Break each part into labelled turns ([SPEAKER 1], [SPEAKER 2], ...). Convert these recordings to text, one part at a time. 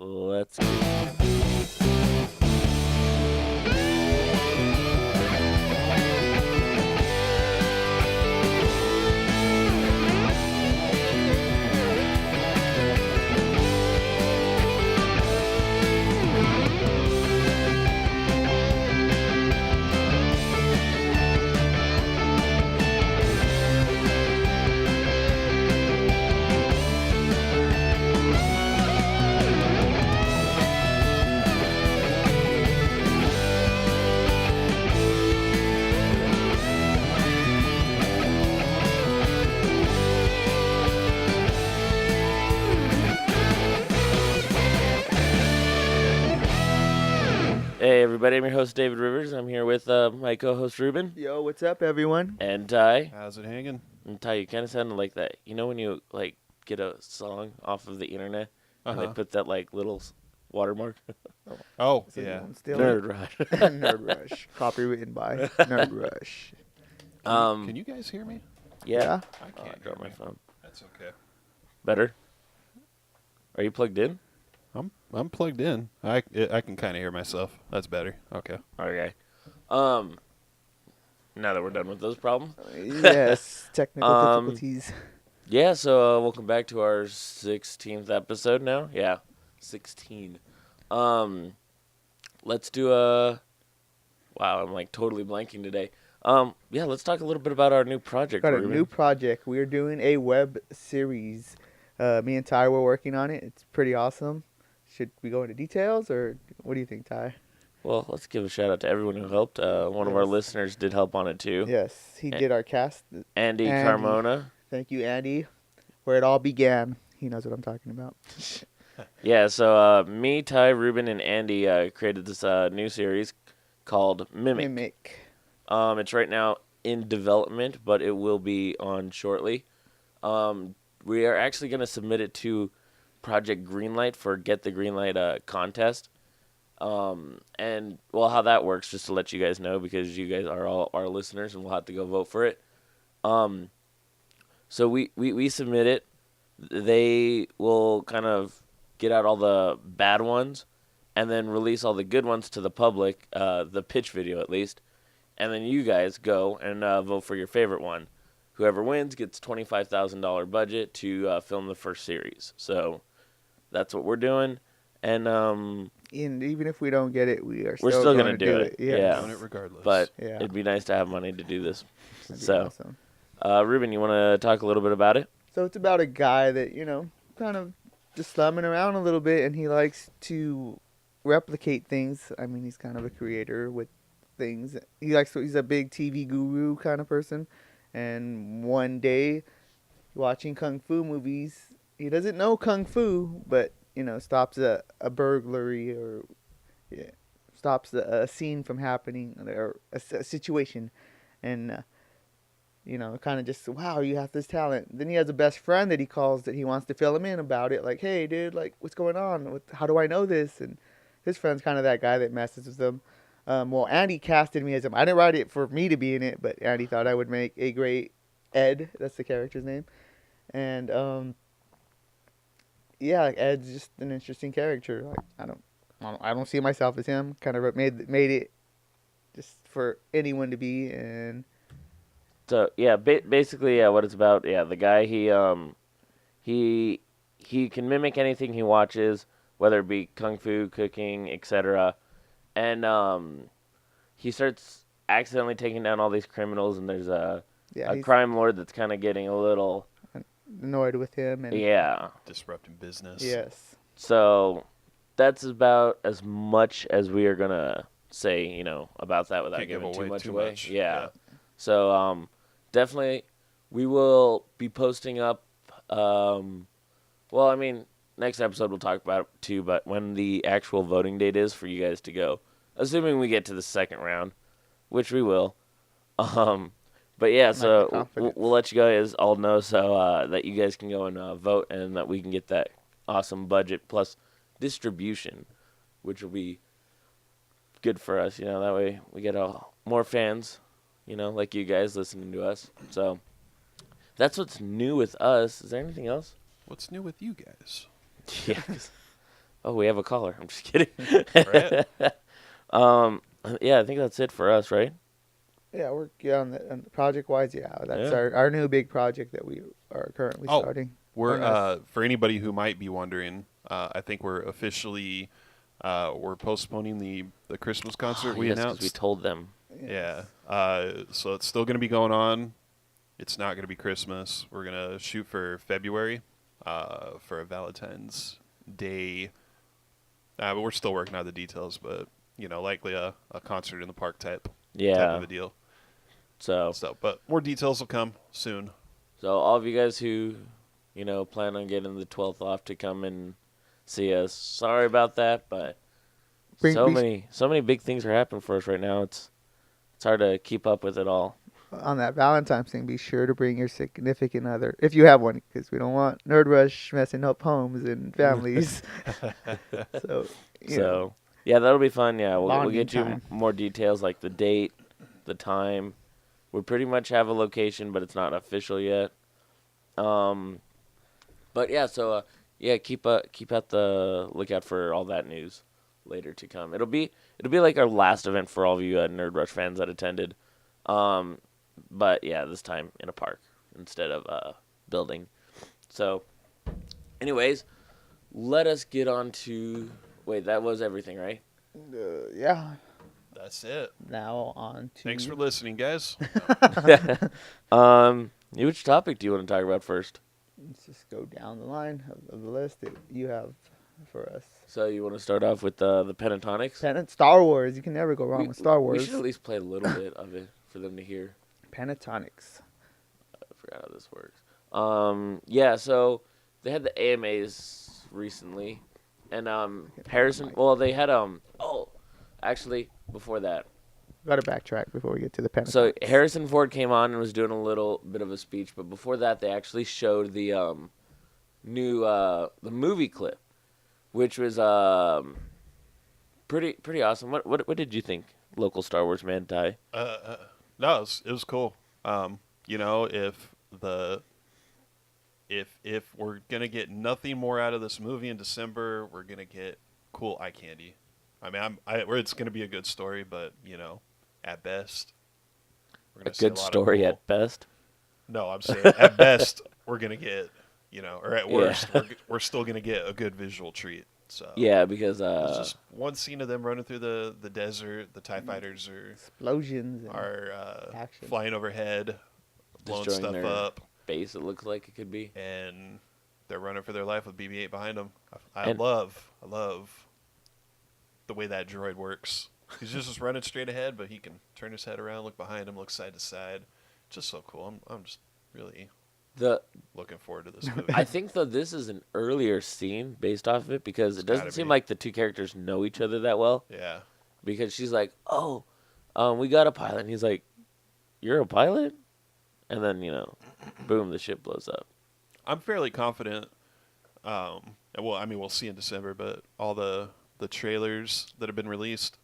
[SPEAKER 1] Let's. Hey everybody, I'm your host David Rivers. I'm here with my co-host Ruben
[SPEAKER 2] Yo, what's up, everyone?
[SPEAKER 1] and Ty.
[SPEAKER 3] How's it hanging?
[SPEAKER 1] And Ty, you kind of sounded like that. You know when you like get a song off of the internet and they put that like little watermark?
[SPEAKER 3] Oh,
[SPEAKER 2] Is it
[SPEAKER 3] yeah.
[SPEAKER 2] one still?
[SPEAKER 1] Nerd Rush.
[SPEAKER 2] Nerd Rush. Copywritten by Nerd Rush.
[SPEAKER 3] Can you guys hear me?
[SPEAKER 1] Yeah.
[SPEAKER 3] I
[SPEAKER 1] Oh, I
[SPEAKER 3] can't
[SPEAKER 1] dropped
[SPEAKER 3] hear
[SPEAKER 1] my
[SPEAKER 3] me.
[SPEAKER 1] phone.
[SPEAKER 3] That's okay.
[SPEAKER 1] Better. Are you plugged in?
[SPEAKER 3] I'm plugged in. I can kind of hear myself. That's better. Okay.
[SPEAKER 1] Okay. Now that we're done with those problems.
[SPEAKER 2] Yes, technical
[SPEAKER 1] Um,
[SPEAKER 2] difficulties.
[SPEAKER 1] Yeah, so welcome back to our 16th episode now. Yeah, 16. Let's do a... Wow, I'm like totally blanking today. Yeah, let's talk a little bit about our new project.
[SPEAKER 2] Got a
[SPEAKER 1] Ruben.
[SPEAKER 2] new project. We're doing a web series. Me and Ty were working on it. It's pretty awesome. Should we go into details, or what do you think, Ty?
[SPEAKER 1] Well, let's give a shout out to everyone who helped. One of our
[SPEAKER 2] Yes.
[SPEAKER 1] listeners did help on it too.
[SPEAKER 2] Yes, he did our cast.
[SPEAKER 1] Andy
[SPEAKER 2] Andy.
[SPEAKER 1] Carmona.
[SPEAKER 2] Thank you, Andy. Where it all began. He knows what I'm talking about.
[SPEAKER 1] Yeah, so me, Ty, Ruben, and Andy created this new series called Mimic. It's right now in development, but it will be on shortly. We are actually going to submit it to Project Greenlight for Get the Greenlight contest. And, well, how that works, just to let you guys know, because you guys are all our listeners, and we'll have to go vote for it. So we submit it. They will kind of get out all the bad ones and then release all the good ones to the public, the pitch video at least. And then you guys go and vote for your favorite one. Whoever wins gets $25,000 budget to film the first series. So that's what we're doing. And
[SPEAKER 2] And even if we don't get it,
[SPEAKER 1] we're
[SPEAKER 2] still
[SPEAKER 1] still
[SPEAKER 2] going
[SPEAKER 1] gonna
[SPEAKER 2] to
[SPEAKER 1] do it.
[SPEAKER 2] Yes.
[SPEAKER 1] Yeah.
[SPEAKER 3] Doing it regardless.
[SPEAKER 1] but
[SPEAKER 2] Yeah.
[SPEAKER 1] it'd be nice to have money to do this.
[SPEAKER 2] That'd be
[SPEAKER 1] So,
[SPEAKER 2] awesome.
[SPEAKER 1] Ruben, you want to talk a little bit about it?
[SPEAKER 2] So it's about a guy that, kind of just slumming around a little bit, and he likes to replicate things. I mean, he's kind of a creator with things. He's a big TV guru kind of person. And one day, watching Kung Fu movies, he doesn't know Kung Fu, but, stops a burglary or stops a scene from happening or a situation. And, kind of just, wow, you have this talent. Then he has a best friend that he calls that he wants to fill him in about it. Like, hey, dude, like, what's going on? How do I know this? And his friend's kind of that guy that messes with him. Well, Andy casted me as him. I didn't write it for me to be in it, but Andy thought I would make a great Ed. That's the character's name. And, yeah, like Ed's just an interesting character. Like, I don't see myself as him. Kind of made it just for anyone to be, and
[SPEAKER 1] So yeah, basically, what it's about. Yeah, the guy he can mimic anything he watches, whether it be kung fu, cooking, etc. And he starts accidentally taking down all these criminals, and there's a
[SPEAKER 2] he's
[SPEAKER 1] crime lord that's kind of getting a little
[SPEAKER 2] annoyed with him. And
[SPEAKER 3] Disrupting business.
[SPEAKER 2] yes,
[SPEAKER 1] So that's about as much as we are gonna say, about that without
[SPEAKER 3] Can't give
[SPEAKER 1] giving too
[SPEAKER 3] away
[SPEAKER 1] much
[SPEAKER 3] too
[SPEAKER 1] away.
[SPEAKER 3] much.
[SPEAKER 1] Yeah. So definitely, we will be posting up. Well, I mean, next episode we'll talk about it too. But when the actual voting date is for you guys to go, assuming we get to the second round, which we will. But yeah, so
[SPEAKER 2] confidence.
[SPEAKER 1] we'll let you guys all know so that you guys can go and vote, and that we can get that awesome budget plus distribution, which will be good for us. That way we get more fans. Like you guys listening to us. So that's what's new with us. Is there anything else?
[SPEAKER 3] What's new with you guys?
[SPEAKER 1] Yeah. Oh, we have a caller. I'm just kidding.
[SPEAKER 3] Right.
[SPEAKER 1] Yeah, I think that's it for us, right?
[SPEAKER 2] Yeah, we're on the project wise. Yeah, that's
[SPEAKER 1] Yeah.
[SPEAKER 2] our new big project that we are currently starting.
[SPEAKER 3] We're for anybody who might be wondering, I think we're officially we're postponing the Christmas concert we
[SPEAKER 1] Yes, 'cause
[SPEAKER 3] announced.
[SPEAKER 1] we told them.
[SPEAKER 3] Yeah. So it's still going to be going on. It's not going to be Christmas. We're going to shoot for February for a Valentine's Day. But we're still working out the details, but, likely a concert in the park type of a deal.
[SPEAKER 1] So
[SPEAKER 3] But more details will come soon.
[SPEAKER 1] So all of you guys who, plan on getting the 12th off to come and see us, sorry about that, but so many big things are happening for us right now. It's hard to keep up with it all.
[SPEAKER 2] On that Valentine's thing, be sure to bring your significant other, if you have one, because we don't want Nerd Rush messing up homes and families.
[SPEAKER 1] Yeah, that'll be fun. Yeah, we'll get you
[SPEAKER 2] time.
[SPEAKER 1] more details like the date, the time. We pretty much have a location, but it's not official yet. But yeah, so keep out the lookout for all that news later to come. It'll be like our last event for all of you Nerd Rush fans that attended. But yeah, this time in a park instead of a building. So, anyways, let us get on to. Wait, that was everything, right?
[SPEAKER 2] Yeah.
[SPEAKER 3] That's it.
[SPEAKER 2] Now on to.
[SPEAKER 3] Thanks for listening, guys.
[SPEAKER 1] Which topic do you want to talk about first?
[SPEAKER 2] Let's just go down the line of the list that you have for us.
[SPEAKER 1] So you want to start off with the Pentatonics?
[SPEAKER 2] Star Wars. You can never go wrong with Star Wars.
[SPEAKER 1] We should at least play a little bit of it for them to hear.
[SPEAKER 2] Pentatonics.
[SPEAKER 1] I forgot how this works. Yeah, so they had the AMAs recently, and Harrison. Well, they had actually before that.
[SPEAKER 2] Got to backtrack before we get to the Pentatonics.
[SPEAKER 1] So Harrison Ford came on and was doing a little bit of a speech, but before that, they actually showed the new the movie clip, which was pretty awesome. What did you think, local Star Wars man, Ty?
[SPEAKER 3] No, it was cool. If we're gonna get nothing more out of this movie in December, we're gonna get cool eye candy. I mean, it's gonna be a good story, but at best, we're gonna
[SPEAKER 1] A good story at best.
[SPEAKER 3] No, I'm saying at best we're gonna get, or at worst we're still gonna get a good visual treat. So
[SPEAKER 1] yeah, because
[SPEAKER 3] it's just one scene of them running through the desert. The TIE fighters
[SPEAKER 2] explosions
[SPEAKER 3] are flying overhead, blowing stuff up.
[SPEAKER 1] Base, it looks like it could be,
[SPEAKER 3] and they're running for their life with BB-8 behind them. I love the way that droid works. He's just running straight ahead, but he can turn his head around, look behind him, look side to side. Just so cool. I'm just really looking forward to this movie.
[SPEAKER 1] I think though this is an earlier scene based off of it because it doesn't seem like the two characters know each other that well.
[SPEAKER 3] Yeah.
[SPEAKER 1] Because she's like, we got a pilot. And he's like, you're a pilot? And then, boom, the ship blows up.
[SPEAKER 3] I'm fairly confident. We'll see in December, but all the trailers that have been released,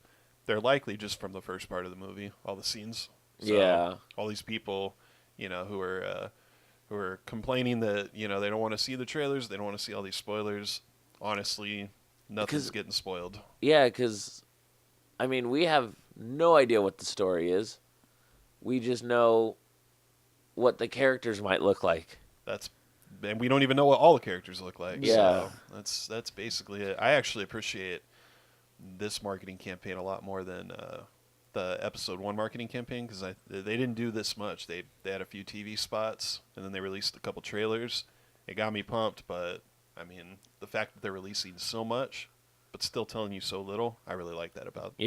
[SPEAKER 3] they're likely just from the first part of the movie, all the scenes. So
[SPEAKER 1] yeah.
[SPEAKER 3] All these people, who are complaining that, they don't want to see the trailers, they don't want to see all these spoilers. Honestly, nothing's getting spoiled.
[SPEAKER 1] Yeah, because, we have no idea what the story is. We just know what the characters might look like.
[SPEAKER 3] And we don't even know what all the characters look like.
[SPEAKER 1] Yeah.
[SPEAKER 3] So that's basically it. I actually appreciate this marketing campaign a lot more than the episode 1 marketing campaign because they didn't do this much. They had a few TV spots and then they released a couple trailers. It got me pumped, but the fact that they're releasing so much but still telling you so little, I really like that about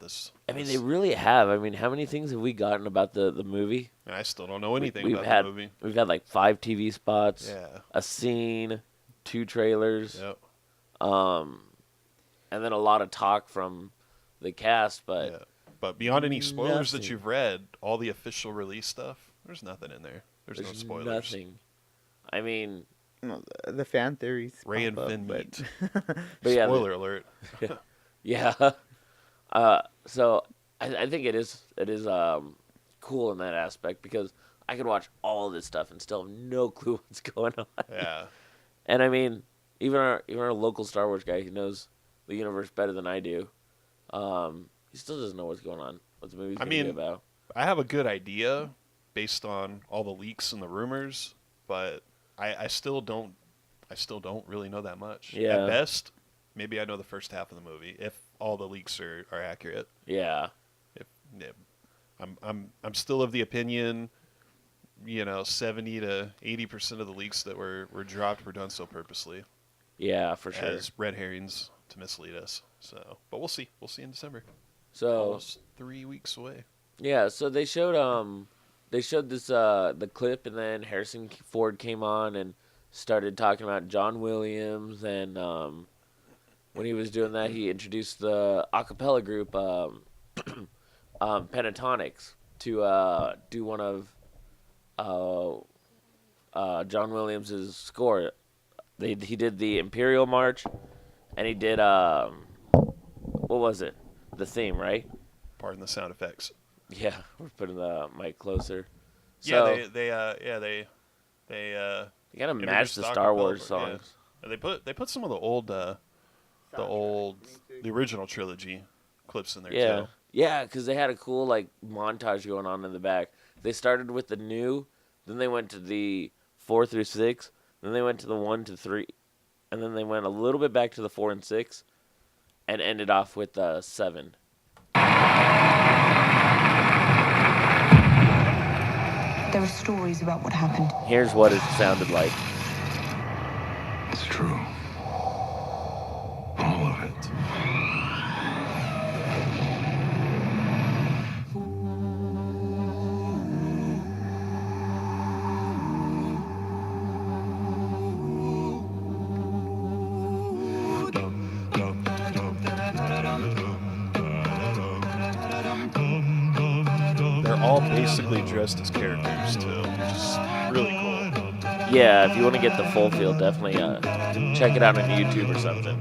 [SPEAKER 3] this.
[SPEAKER 1] They really have. How many things have we gotten about the movie?
[SPEAKER 3] I still don't know anything about the movie.
[SPEAKER 1] We've had like 5 TV spots,
[SPEAKER 3] yeah,
[SPEAKER 1] a scene, 2 trailers,
[SPEAKER 3] yep.
[SPEAKER 1] And then a lot of talk from the cast. But
[SPEAKER 3] beyond any spoilers that you've read, all the official release stuff, there's nothing in there. There's no spoilers.
[SPEAKER 1] Nothing.
[SPEAKER 2] The fan theories.
[SPEAKER 3] Rey and Finn meet.
[SPEAKER 1] But yeah,
[SPEAKER 3] spoiler alert.
[SPEAKER 1] Yeah. So I think it is cool in that aspect because I could watch all this stuff and still have no clue what's going on.
[SPEAKER 3] Yeah.
[SPEAKER 1] And even our local Star Wars guy, he knows the universe better than I do. He still doesn't know what's going on. What the movie's going to be about.
[SPEAKER 3] I have a good idea based on all the leaks and the rumors, but I still don't really know that much.
[SPEAKER 1] Yeah.
[SPEAKER 3] At best, maybe I know the first half of the movie if all the leaks are accurate.
[SPEAKER 1] Yeah.
[SPEAKER 3] I'm still of the opinion, 70 to 80% of the leaks that were dropped were done so purposely.
[SPEAKER 1] Yeah, for sure.
[SPEAKER 3] As red herrings to mislead us. So, but we'll see. We'll see in December.
[SPEAKER 1] So
[SPEAKER 3] almost 3 weeks away.
[SPEAKER 1] Yeah, so they showed this the clip, and then Harrison Ford came on and started talking about John Williams, and when he was doing that, he introduced the a cappella group Pentatonics to do one of John Williams' score. He did the Imperial March, and he did what was it? The theme, right?
[SPEAKER 3] Pardon the sound effects.
[SPEAKER 1] Yeah, we're putting the mic closer.
[SPEAKER 3] Yeah,
[SPEAKER 1] So,
[SPEAKER 3] they
[SPEAKER 1] you gotta match the Star Wars songs.
[SPEAKER 3] Yeah. They put some of the original trilogy clips in there
[SPEAKER 1] Yeah,
[SPEAKER 3] too.
[SPEAKER 1] yeah, because they had a cool montage going on in the back. They started with the new, then they went to the 4 through 6, then they went to the 1 to 3, and then they went a little bit back to the 4 and 6, and ended off with 7.
[SPEAKER 4] There are stories about what happened.
[SPEAKER 1] Here's what it sounded like.
[SPEAKER 5] It's true. All of it.
[SPEAKER 3] They're all basically dressed as characters too, which is really cool.
[SPEAKER 1] Yeah, if you want to get the full feel, definitely check it out on YouTube or something.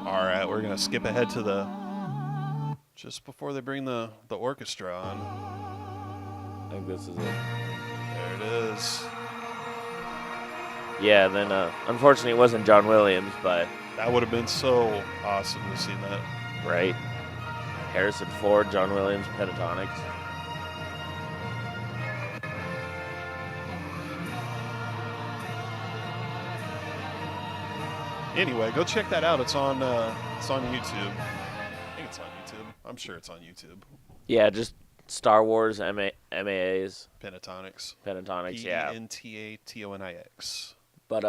[SPEAKER 3] All right, we're gonna skip ahead to the just before they bring the orchestra on.
[SPEAKER 1] I think this is it.
[SPEAKER 3] There it is.
[SPEAKER 1] Yeah, then unfortunately it wasn't John Williams, but
[SPEAKER 3] That would have been so awesome to see that.
[SPEAKER 1] right, Harrison Ford, John Williams, Pentatonics.
[SPEAKER 3] Anyway, go check that out. It's on YouTube. I think it's on YouTube. I'm sure it's on YouTube.
[SPEAKER 1] Yeah, just Star Wars MAAs,
[SPEAKER 3] Pentatonics.
[SPEAKER 1] Pentatonics. Yeah,
[SPEAKER 3] Pentatonix.
[SPEAKER 1] but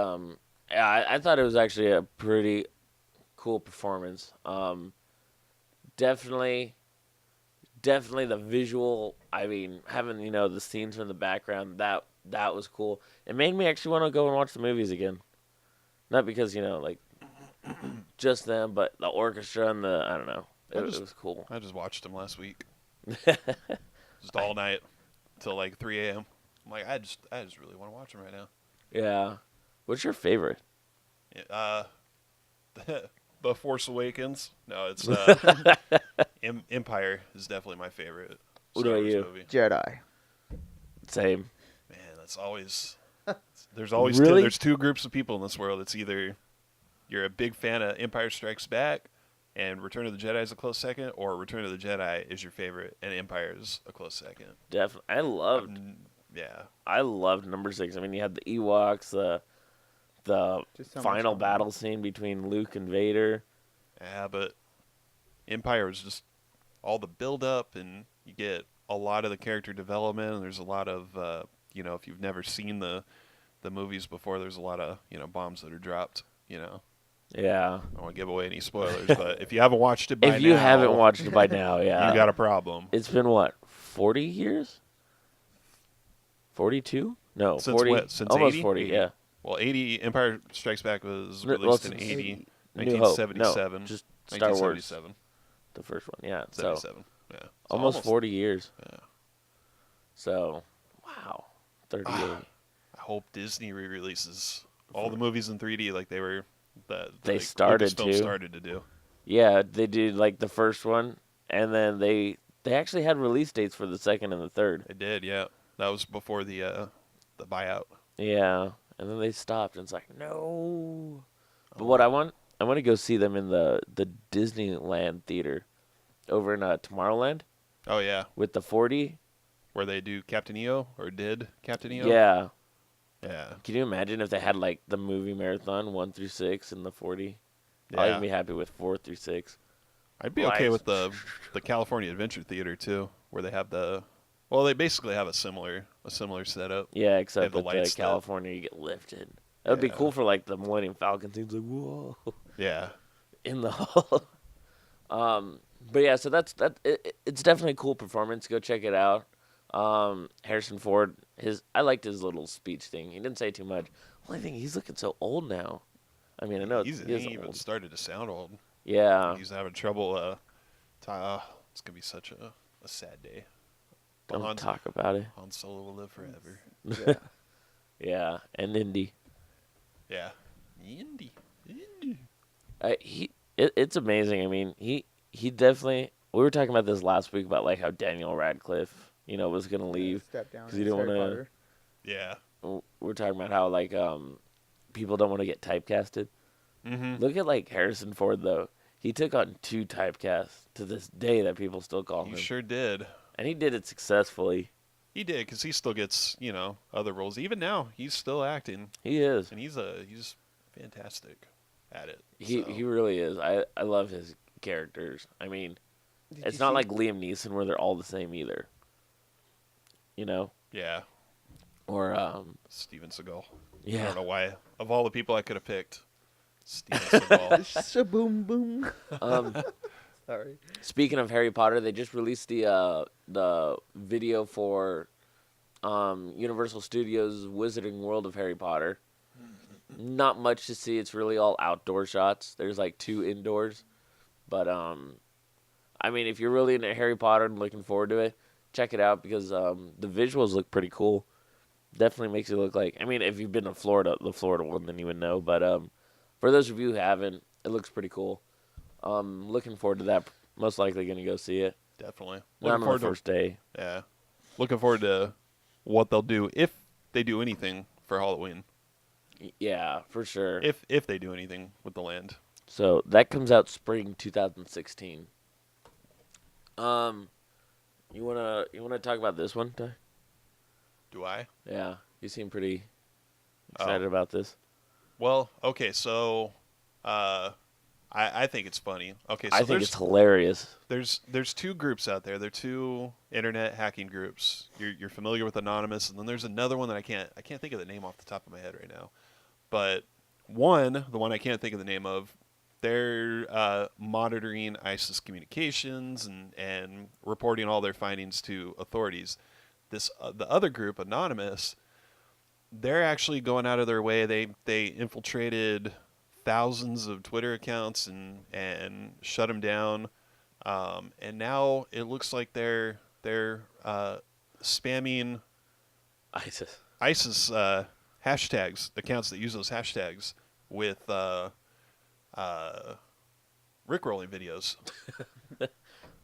[SPEAKER 1] yeah, I thought it was actually a pretty cool performance. Definitely the visual. I mean, having the scenes from the background, that was cool. It made me actually want to go and watch the movies again. Not because just them, but the orchestra and I don't know. It was cool.
[SPEAKER 3] I just watched them last week. Just all night till 3 a.m. I'm like, I just really want to watch them right now.
[SPEAKER 1] Yeah. What's your favorite?
[SPEAKER 3] The Force Awakens. No, it's Empire is definitely my favorite
[SPEAKER 1] What
[SPEAKER 3] Star
[SPEAKER 1] about
[SPEAKER 3] Wars
[SPEAKER 1] you?
[SPEAKER 3] movie.
[SPEAKER 2] Jedi.
[SPEAKER 1] Same.
[SPEAKER 3] Man, that's always. There's always
[SPEAKER 1] Really?
[SPEAKER 3] there's two groups of people in this world. It's either you're a big fan of Empire Strikes Back, and Return of the Jedi is a close second, or Return of the Jedi is your favorite, and Empire is a close second.
[SPEAKER 1] Definitely.
[SPEAKER 3] Yeah.
[SPEAKER 1] I loved number 6. I mean, you had the Ewoks, the
[SPEAKER 2] Just so much
[SPEAKER 1] final
[SPEAKER 2] fun.
[SPEAKER 1] battle scene between Luke and Vader.
[SPEAKER 3] Yeah, but Empire is just all the build up, and you get a lot of the character development, and there's a lot of if you've never seen the movies before, there's a lot of bombs that are dropped.
[SPEAKER 1] Yeah.
[SPEAKER 3] I don't want to give away any spoilers, but if you haven't watched it by now,
[SPEAKER 1] If you haven't watched it by now, yeah.
[SPEAKER 3] you got a problem.
[SPEAKER 1] It's been what, 40 years? 42? No,
[SPEAKER 3] Since
[SPEAKER 1] 40.
[SPEAKER 3] what? Since
[SPEAKER 1] almost
[SPEAKER 3] 80?
[SPEAKER 1] 40, yeah.
[SPEAKER 3] Well, Empire Strikes Back was
[SPEAKER 1] Well,
[SPEAKER 3] released
[SPEAKER 1] since
[SPEAKER 3] in 80,
[SPEAKER 1] New Hope.
[SPEAKER 3] 1977.
[SPEAKER 1] No, just Star Wars.
[SPEAKER 3] 1977.
[SPEAKER 1] The first one, yeah.
[SPEAKER 3] 77. Yeah. So
[SPEAKER 1] almost 40 years.
[SPEAKER 3] Yeah.
[SPEAKER 1] So, wow. 38.
[SPEAKER 3] I hope Disney re-releases all the movies in 3D like they were.
[SPEAKER 1] They started
[SPEAKER 3] Lucasfilm
[SPEAKER 1] to.
[SPEAKER 3] started to do.
[SPEAKER 1] Yeah, they did like the first one, and then they actually had release dates for the second and the third.
[SPEAKER 3] They did, yeah. That was before the buyout.
[SPEAKER 1] Yeah, and then they stopped, and it's like, no. But what I want to go see them in the Disneyland theater over in Tomorrowland
[SPEAKER 3] Oh yeah,
[SPEAKER 1] with the 4D.
[SPEAKER 3] where they do Captain EO or did Captain EO?
[SPEAKER 1] Yeah.
[SPEAKER 3] Yeah.
[SPEAKER 1] Can you imagine if they had like the movie marathon 1 through 6 in the 4D?
[SPEAKER 3] Yeah.
[SPEAKER 1] I'd even be happy with 4 through 6.
[SPEAKER 3] I'd be okay with the California Adventure Theater too, where they have they basically have a similar setup.
[SPEAKER 1] Yeah,
[SPEAKER 3] They
[SPEAKER 1] except
[SPEAKER 3] have the
[SPEAKER 1] with
[SPEAKER 3] lights
[SPEAKER 1] California, you get lifted. That would be
[SPEAKER 3] Yeah.
[SPEAKER 1] cool for like the Millennium Falcon things. Like, whoa,
[SPEAKER 3] Yeah.
[SPEAKER 1] in the hull. But yeah, so it's definitely a cool performance. Go check it out. Harrison Ford, I liked his little speech thing. He didn't say too much. Only thing, he's looking so old now. I mean, I know he
[SPEAKER 3] He
[SPEAKER 1] is
[SPEAKER 3] even
[SPEAKER 1] old.
[SPEAKER 3] started to sound old.
[SPEAKER 1] Yeah,
[SPEAKER 3] He's having trouble. It's gonna be such a sad day. But
[SPEAKER 1] don't talk about it.
[SPEAKER 3] Han Solo will live forever.
[SPEAKER 2] Yeah.
[SPEAKER 1] Yeah, and Indy.
[SPEAKER 3] Yeah. Indy.
[SPEAKER 1] It's amazing. I mean, he definitely. We were talking about this last week about like how Daniel Radcliffe, was gonna leave.
[SPEAKER 2] Step down.
[SPEAKER 1] 'Cause he didn't
[SPEAKER 2] Harry
[SPEAKER 1] wanna-
[SPEAKER 2] Potter.
[SPEAKER 3] Yeah.
[SPEAKER 1] We're talking about how like people don't want to get typecasted.
[SPEAKER 3] Mm-hmm.
[SPEAKER 1] Look at like Harrison Ford though. He took on 2 typecasts to this day that people still call
[SPEAKER 3] He
[SPEAKER 1] him,
[SPEAKER 3] sure did.
[SPEAKER 1] and he did it successfully.
[SPEAKER 3] He did, because he still gets, other roles. Even now, he's still acting,
[SPEAKER 1] He is.
[SPEAKER 3] and he's fantastic at it.
[SPEAKER 1] He really is. I love his characters. I mean,
[SPEAKER 2] Did
[SPEAKER 1] it's
[SPEAKER 2] you
[SPEAKER 1] not
[SPEAKER 2] see-
[SPEAKER 1] like Liam Neeson where they're all the same either.
[SPEAKER 3] Yeah,
[SPEAKER 1] Or
[SPEAKER 3] Steven Seagal. I
[SPEAKER 1] yeah.
[SPEAKER 3] don't know why. Of all the people I could have picked, Steven Seagal.
[SPEAKER 2] Shaboom boom.
[SPEAKER 1] Um,
[SPEAKER 2] Sorry.
[SPEAKER 1] Speaking of Harry Potter, they just released the video for Universal Studios' Wizarding World of Harry Potter. Not much to see. It's really all outdoor shots. There's like 2 indoors, but I mean, if you're really into Harry Potter and looking forward to it, check it out because the visuals look pretty cool. Definitely makes it look like. I mean, if you've been to Florida, the Florida one, then you would know. But for those of you who haven't, it looks pretty cool. Looking forward to that. Most likely going to go see it.
[SPEAKER 3] Definitely.
[SPEAKER 1] Not on the first day.
[SPEAKER 3] Yeah. Looking forward to what they'll do if they do anything for Halloween.
[SPEAKER 1] Yeah, for sure.
[SPEAKER 3] If they do anything with the land.
[SPEAKER 1] So that comes out spring 2016. You wanna talk about this one, Ty?
[SPEAKER 3] Do I?
[SPEAKER 1] Yeah, you seem pretty excited about this.
[SPEAKER 3] Well, okay, so I think it's funny. Okay, so
[SPEAKER 1] I think it's hilarious.
[SPEAKER 3] there's 2 groups out there. They're 2 internet hacking groups. You're familiar with Anonymous, and then there's another one that I can't think of the name off the top of my head right now. But the one I can't think of the name of, they're monitoring ISIS communications and reporting all their findings to authorities. The other group, Anonymous, they're actually going out of their way. They infiltrated thousands of Twitter accounts and shut them down. And now it looks like they're spamming
[SPEAKER 1] ISIS.
[SPEAKER 3] hashtags, accounts that use those hashtags with Rickrolling videos.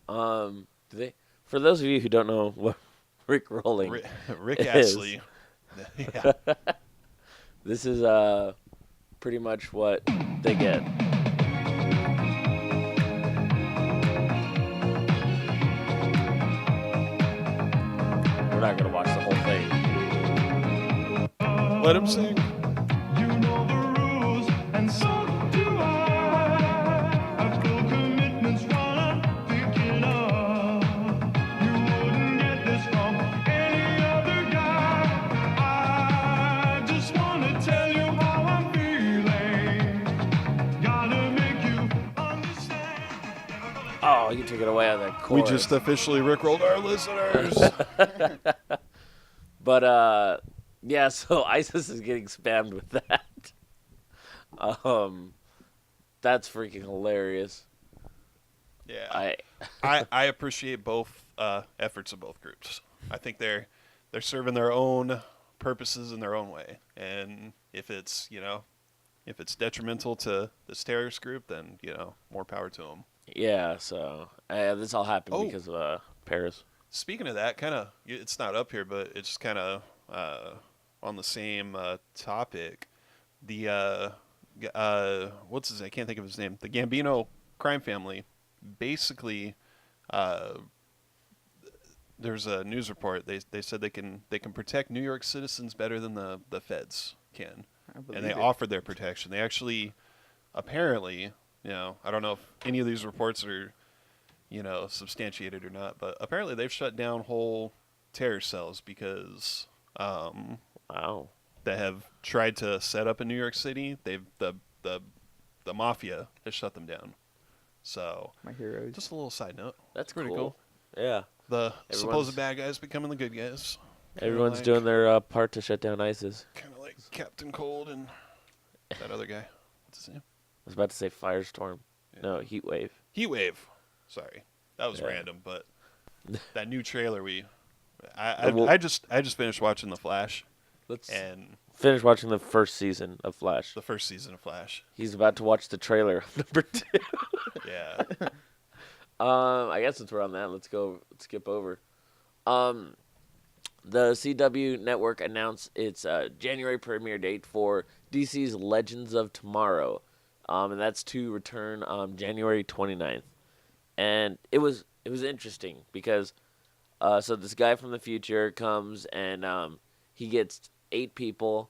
[SPEAKER 1] Do they? For those of you who don't know what Rick Rolling,
[SPEAKER 3] Rick
[SPEAKER 1] is.
[SPEAKER 3] Astley. Yeah.
[SPEAKER 1] this is pretty much what they get. We're not gonna watch the whole thing.
[SPEAKER 3] Let him sing.
[SPEAKER 6] You know the rules, and so do I. I've got commitments while I'm thinking of. You wouldn't get this from any other guy. I just want to tell you how I'm feeling. Gotta make you understand.
[SPEAKER 1] Oh, you took it away on that
[SPEAKER 3] We
[SPEAKER 1] chorus.
[SPEAKER 3] just officially Rickrolled our listeners.
[SPEAKER 1] But yeah, so ISIS is getting spammed with that. That's freaking hilarious.
[SPEAKER 3] Yeah. I appreciate both efforts of both groups. I think they're serving their own purposes in their own way, and if it's if it's detrimental to this terrorist group, then more power to them.
[SPEAKER 1] Yeah, so this all happened
[SPEAKER 3] Oh.
[SPEAKER 1] because of Paris.
[SPEAKER 3] Speaking of that, kind of, it's not up here, but it's kind of on the same topic. The what's his? I can't think of his name. The Gambino crime family. Basically, there's a news report. They said they can protect New York citizens better than the feds can, and they offered their protection. They actually, apparently, I don't know if any of these reports are substantiated or not, but apparently they've shut down whole terror cells because
[SPEAKER 1] Wow.
[SPEAKER 3] they have tried to set up in New York City. The mafia has shut them down. So
[SPEAKER 2] My heroes.
[SPEAKER 3] just a little side note.
[SPEAKER 1] That's
[SPEAKER 3] pretty
[SPEAKER 1] cool. Yeah.
[SPEAKER 3] The
[SPEAKER 1] Everyone's-
[SPEAKER 3] supposed bad guys becoming the good guys.
[SPEAKER 1] Everyone's doing their part to shut down ISIS.
[SPEAKER 3] kind of like Captain Cold and that other guy. What's his name?
[SPEAKER 1] I was about to say Firestorm.
[SPEAKER 3] Yeah.
[SPEAKER 1] No, Heat Wave.
[SPEAKER 3] Heatwave. Sorry, that was
[SPEAKER 1] Yeah.
[SPEAKER 3] random, but that new trailer
[SPEAKER 1] Well-
[SPEAKER 3] I just finished watching The Flash
[SPEAKER 1] Let's
[SPEAKER 3] and
[SPEAKER 1] finish watching the first season of Flash.
[SPEAKER 3] the first season of Flash.
[SPEAKER 1] He's about to watch the trailer of number 2.
[SPEAKER 3] Yeah.
[SPEAKER 1] I guess since we're on that, let's skip over. The CW network announced its January premiere date for DC's Legends of Tomorrow, and that's to return January 29th. And it was interesting because so this guy from the future comes and he gets 8 people: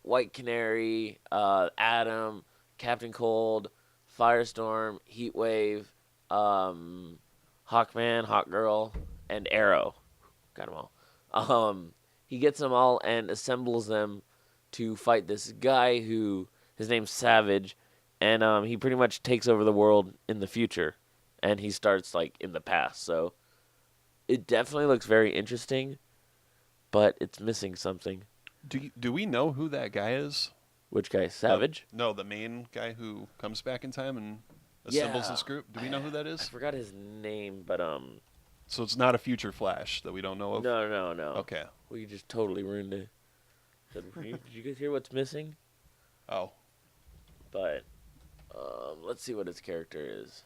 [SPEAKER 1] White Canary, Atom, Captain Cold, Firestorm, Heatwave, Hawkman, Hawkgirl, and Arrow. Got them all. He gets them all and assembles them to fight this guy who his name's Savage, and he pretty much takes over the world in the future, and he starts like in the past. So it definitely looks very interesting, but it's missing something.
[SPEAKER 3] Do we know who that guy is?
[SPEAKER 1] Which guy? Savage?
[SPEAKER 3] No, the main guy who comes back in time and assembles this group. Do we know who that
[SPEAKER 1] I
[SPEAKER 3] is?
[SPEAKER 1] forgot his name, but
[SPEAKER 3] So it's not a future Flash that we don't know of.
[SPEAKER 1] no.
[SPEAKER 3] Okay.
[SPEAKER 1] We just totally ruined it. Did you guys hear what's missing?
[SPEAKER 3] Oh.
[SPEAKER 1] But let's see what his character is.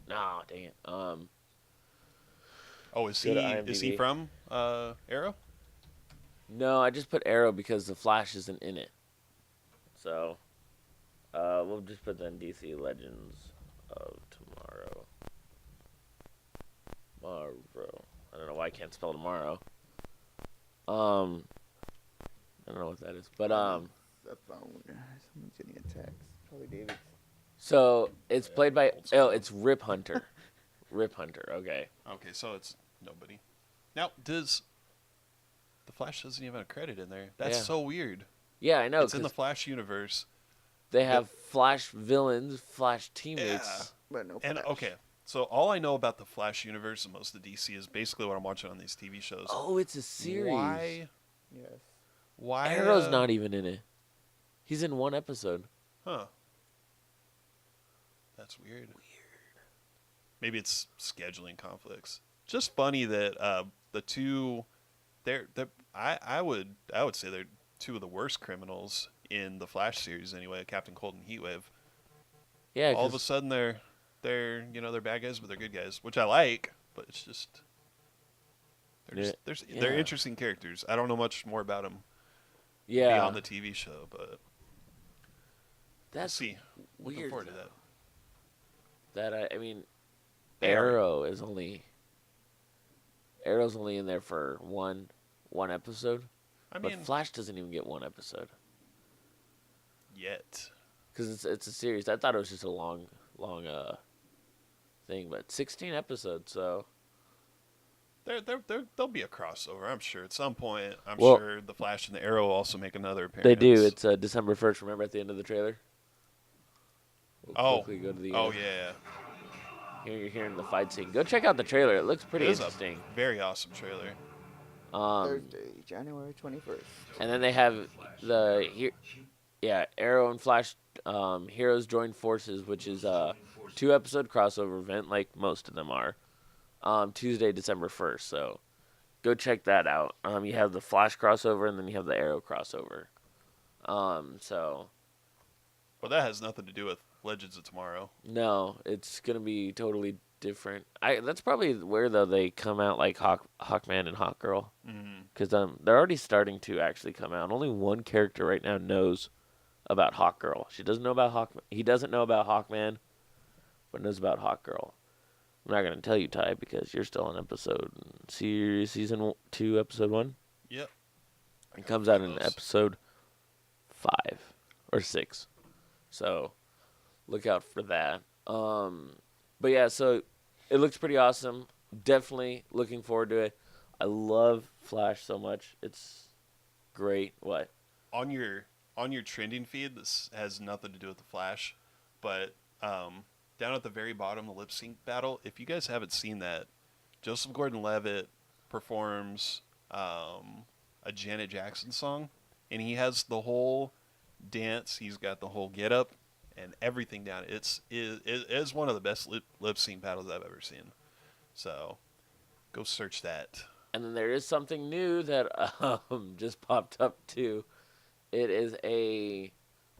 [SPEAKER 1] No, dang it.
[SPEAKER 3] Oh, is
[SPEAKER 1] Go to
[SPEAKER 3] he
[SPEAKER 1] IMDb.
[SPEAKER 3] from Arrow?
[SPEAKER 1] No, I just put Arrow because the Flash isn't in it. So we'll just put then DC Legends of Tomorrow. Tomorrow. I don't know why I can't spell tomorrow. I don't know what that is, but
[SPEAKER 2] The phone. Someone's getting a text. Probably David.
[SPEAKER 1] so it's played by it's Rip Hunter. Rip Hunter. Okay.
[SPEAKER 3] Okay, so it's nobody. Now, does the Flash doesn't even have a credit in there? That's
[SPEAKER 1] Yeah.
[SPEAKER 3] so weird.
[SPEAKER 1] Yeah, I know.
[SPEAKER 3] It's in the
[SPEAKER 1] 'Cause
[SPEAKER 3] Flash universe.
[SPEAKER 1] they have Flash villains, Flash teammates.
[SPEAKER 3] Yeah.
[SPEAKER 2] But no.
[SPEAKER 3] And
[SPEAKER 2] Flash.
[SPEAKER 3] okay, so all I know about the Flash universe and most of the DC is basically what I'm watching on these TV shows.
[SPEAKER 1] Oh, it's a series.
[SPEAKER 3] Why?
[SPEAKER 2] Yes.
[SPEAKER 3] Why?
[SPEAKER 1] Arrow's not even in it. He's in one episode.
[SPEAKER 3] Huh. That's weird. Maybe it's scheduling conflicts. Just funny that the two, I would say they're two of the worst criminals in the Flash series anyway. Captain Cold and Heatwave.
[SPEAKER 1] Yeah,
[SPEAKER 3] All of a
[SPEAKER 1] 'cause-
[SPEAKER 3] sudden they're they're bad guys, but they're good guys, which I like. But it's just they're
[SPEAKER 1] Yeah.
[SPEAKER 3] interesting characters. I don't know much more about them
[SPEAKER 1] yeah,
[SPEAKER 3] beyond the TV show, but we'll
[SPEAKER 1] that's
[SPEAKER 3] see. Looking
[SPEAKER 1] weird.
[SPEAKER 3] forward to that.
[SPEAKER 1] I mean,
[SPEAKER 3] Arrow.
[SPEAKER 1] Arrow's only in there for one episode.
[SPEAKER 3] I
[SPEAKER 1] But
[SPEAKER 3] mean,
[SPEAKER 1] Flash doesn't even get one episode
[SPEAKER 3] yet.
[SPEAKER 1] because it's a series. I thought it was just a long thing, but 16 episodes. So
[SPEAKER 3] There'll be a crossover, I'm sure. At some point, I'm
[SPEAKER 1] Well-
[SPEAKER 3] sure the Flash and the Arrow will also make another appearance.
[SPEAKER 1] they do. It's December 1st. Remember at the end of the trailer? We'll
[SPEAKER 3] oh,
[SPEAKER 1] quickly go to the
[SPEAKER 3] oh
[SPEAKER 1] end.
[SPEAKER 3] yeah.
[SPEAKER 1] Here you're hearing the fight scene. Go check out the trailer. It looks pretty
[SPEAKER 3] It is
[SPEAKER 1] interesting.
[SPEAKER 3] a very awesome trailer.
[SPEAKER 2] Thursday, January 21st.
[SPEAKER 1] And then they have Arrow and Flash heroes join forces, which is 2-episode crossover event, like most of them are. Tuesday, December 1st. So go check that out. You have the Flash crossover, and then you have the Arrow crossover. So
[SPEAKER 3] Well, that has nothing to do with Legends of Tomorrow.
[SPEAKER 1] no, it's gonna be totally different. That's probably where though they come out like Hawkman and Hawkgirl, because they're already starting to actually come out. Only one character right now knows about Hawkgirl. She doesn't know about Hawkman. He doesn't know about Hawkman, but knows about Hawkgirl. I'm not gonna tell you, Ty, because you're still on season 2, episode 1.
[SPEAKER 3] Yep.
[SPEAKER 1] It comes out in
[SPEAKER 3] Close.
[SPEAKER 1] episode 5 or 6. So look out for that. But yeah, so it looks pretty awesome. Definitely looking forward to it. I love Flash so much. It's great. What?
[SPEAKER 3] On your trending feed, this has nothing to do with the Flash, but down at the very bottom, the lip sync battle. If you guys haven't seen that, Joseph Gordon-Levitt performs a Janet Jackson song, and he has the whole dance. He's got the whole get up and everything down. It is one of the best lip sync battles I've ever seen. So go search that.
[SPEAKER 1] And then there is something new that just popped up too. It is a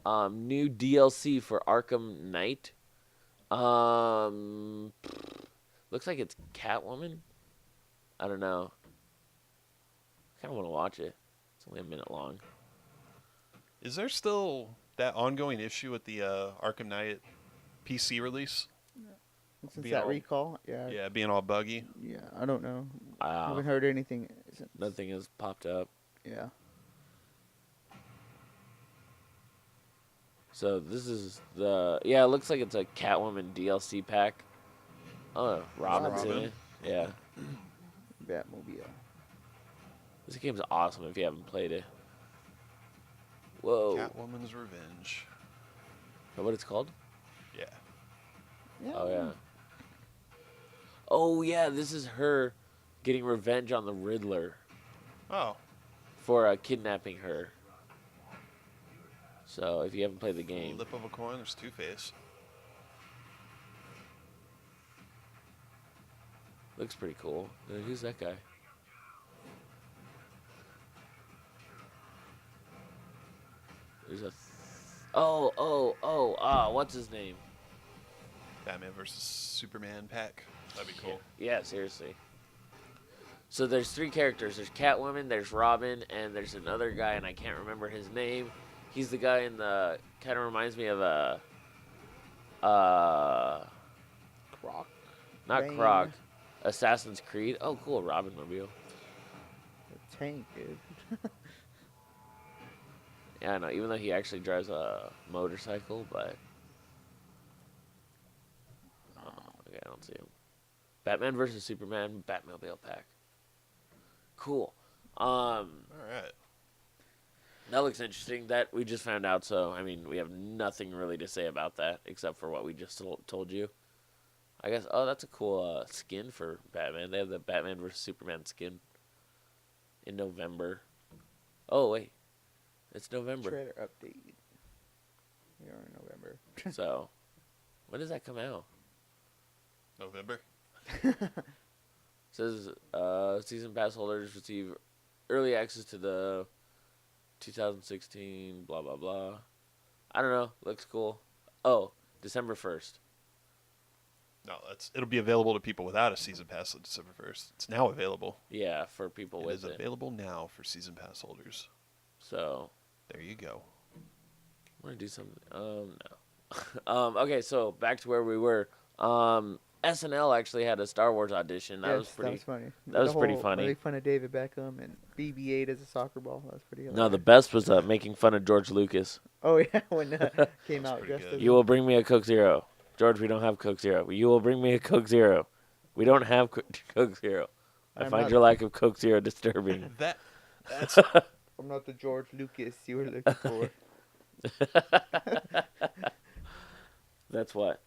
[SPEAKER 1] new DLC for Arkham Knight. Looks like it's Catwoman. I don't know. I kind of want to watch it. It's only a minute long.
[SPEAKER 3] Is there still that ongoing issue with the Arkham Knight PC release?
[SPEAKER 2] Since
[SPEAKER 3] Be
[SPEAKER 2] that
[SPEAKER 3] all-
[SPEAKER 2] recall, yeah.
[SPEAKER 3] Yeah, being all buggy.
[SPEAKER 2] Yeah, I don't know. I
[SPEAKER 1] Wow.
[SPEAKER 2] haven't heard anything.
[SPEAKER 1] Nothing has popped up.
[SPEAKER 2] Yeah.
[SPEAKER 1] So this is it looks like it's a Catwoman DLC pack. Oh, Robin's in
[SPEAKER 3] Robin.
[SPEAKER 1] it. Yeah.
[SPEAKER 2] Batmobile.
[SPEAKER 1] This game's awesome if you haven't played it. Whoa.
[SPEAKER 3] Catwoman's Revenge.
[SPEAKER 1] Know what it's called?
[SPEAKER 3] Yeah.
[SPEAKER 2] Yeah.
[SPEAKER 1] Oh, yeah. Oh, yeah, this is her getting revenge on the Riddler
[SPEAKER 3] Oh,
[SPEAKER 1] for kidnapping her. So, if you haven't played the game.
[SPEAKER 3] Lip of a coin. There's Two-Face.
[SPEAKER 1] Looks pretty cool. Who's that guy? There's a... what's his name?
[SPEAKER 3] Batman versus Superman pack. That'd be cool.
[SPEAKER 1] Yeah, seriously. So there's 3 characters. There's Catwoman, there's Robin, and there's another guy, and I can't remember his name. He's the guy in the... Kind of reminds me of a...
[SPEAKER 2] Croc.
[SPEAKER 1] Not
[SPEAKER 2] Bane.
[SPEAKER 1] Croc. Assassin's Creed. Oh, cool. Robin Mobile.
[SPEAKER 2] The tank, dude.
[SPEAKER 1] Yeah, I know. Even though he actually drives a motorcycle, but... Oh, okay, I don't see him. Batman versus Superman, Batmobile pack. Cool.
[SPEAKER 3] All right.
[SPEAKER 1] That looks interesting. That we just found out, so, I mean, we have nothing really to say about that, except for what we just told you. I guess, that's a cool skin for Batman. They have the Batman versus Superman skin in November. Oh, wait. It's November.
[SPEAKER 2] Trailer update. We are in November.
[SPEAKER 1] So, when does that come out?
[SPEAKER 3] November.
[SPEAKER 1] Says season pass holders receive early access to the 2016 blah blah blah. I don't know. Looks cool. Oh, December 1st.
[SPEAKER 3] No, it'll be available to people without a season pass on December 1st. It's now available.
[SPEAKER 1] Yeah, for people
[SPEAKER 3] It
[SPEAKER 1] with
[SPEAKER 3] is
[SPEAKER 1] it.
[SPEAKER 3] available now for season pass holders.
[SPEAKER 1] So,
[SPEAKER 3] There you go.
[SPEAKER 1] I want to do something. No. Okay, so back to where we were. SNL actually had a Star Wars audition. That was pretty.
[SPEAKER 2] That was funny.
[SPEAKER 1] that was pretty
[SPEAKER 2] whole
[SPEAKER 1] funny.
[SPEAKER 2] Make fun of David Beckham and BB-8 as a soccer ball. That was pretty.
[SPEAKER 1] No,
[SPEAKER 2] hilarious.
[SPEAKER 1] the best was making fun of George Lucas.
[SPEAKER 2] Oh yeah, when came out
[SPEAKER 3] pretty
[SPEAKER 2] just
[SPEAKER 3] good.
[SPEAKER 2] as
[SPEAKER 1] You will bring me a Coke Zero. George, we don't have Coke Zero. You will bring me a Coke Zero. We don't have Coke Zero. I
[SPEAKER 2] I'm
[SPEAKER 1] find
[SPEAKER 2] not-
[SPEAKER 1] your lack of Coke Zero disturbing.
[SPEAKER 3] That's
[SPEAKER 2] I'm not the George Lucas you were looking for.
[SPEAKER 1] That's what?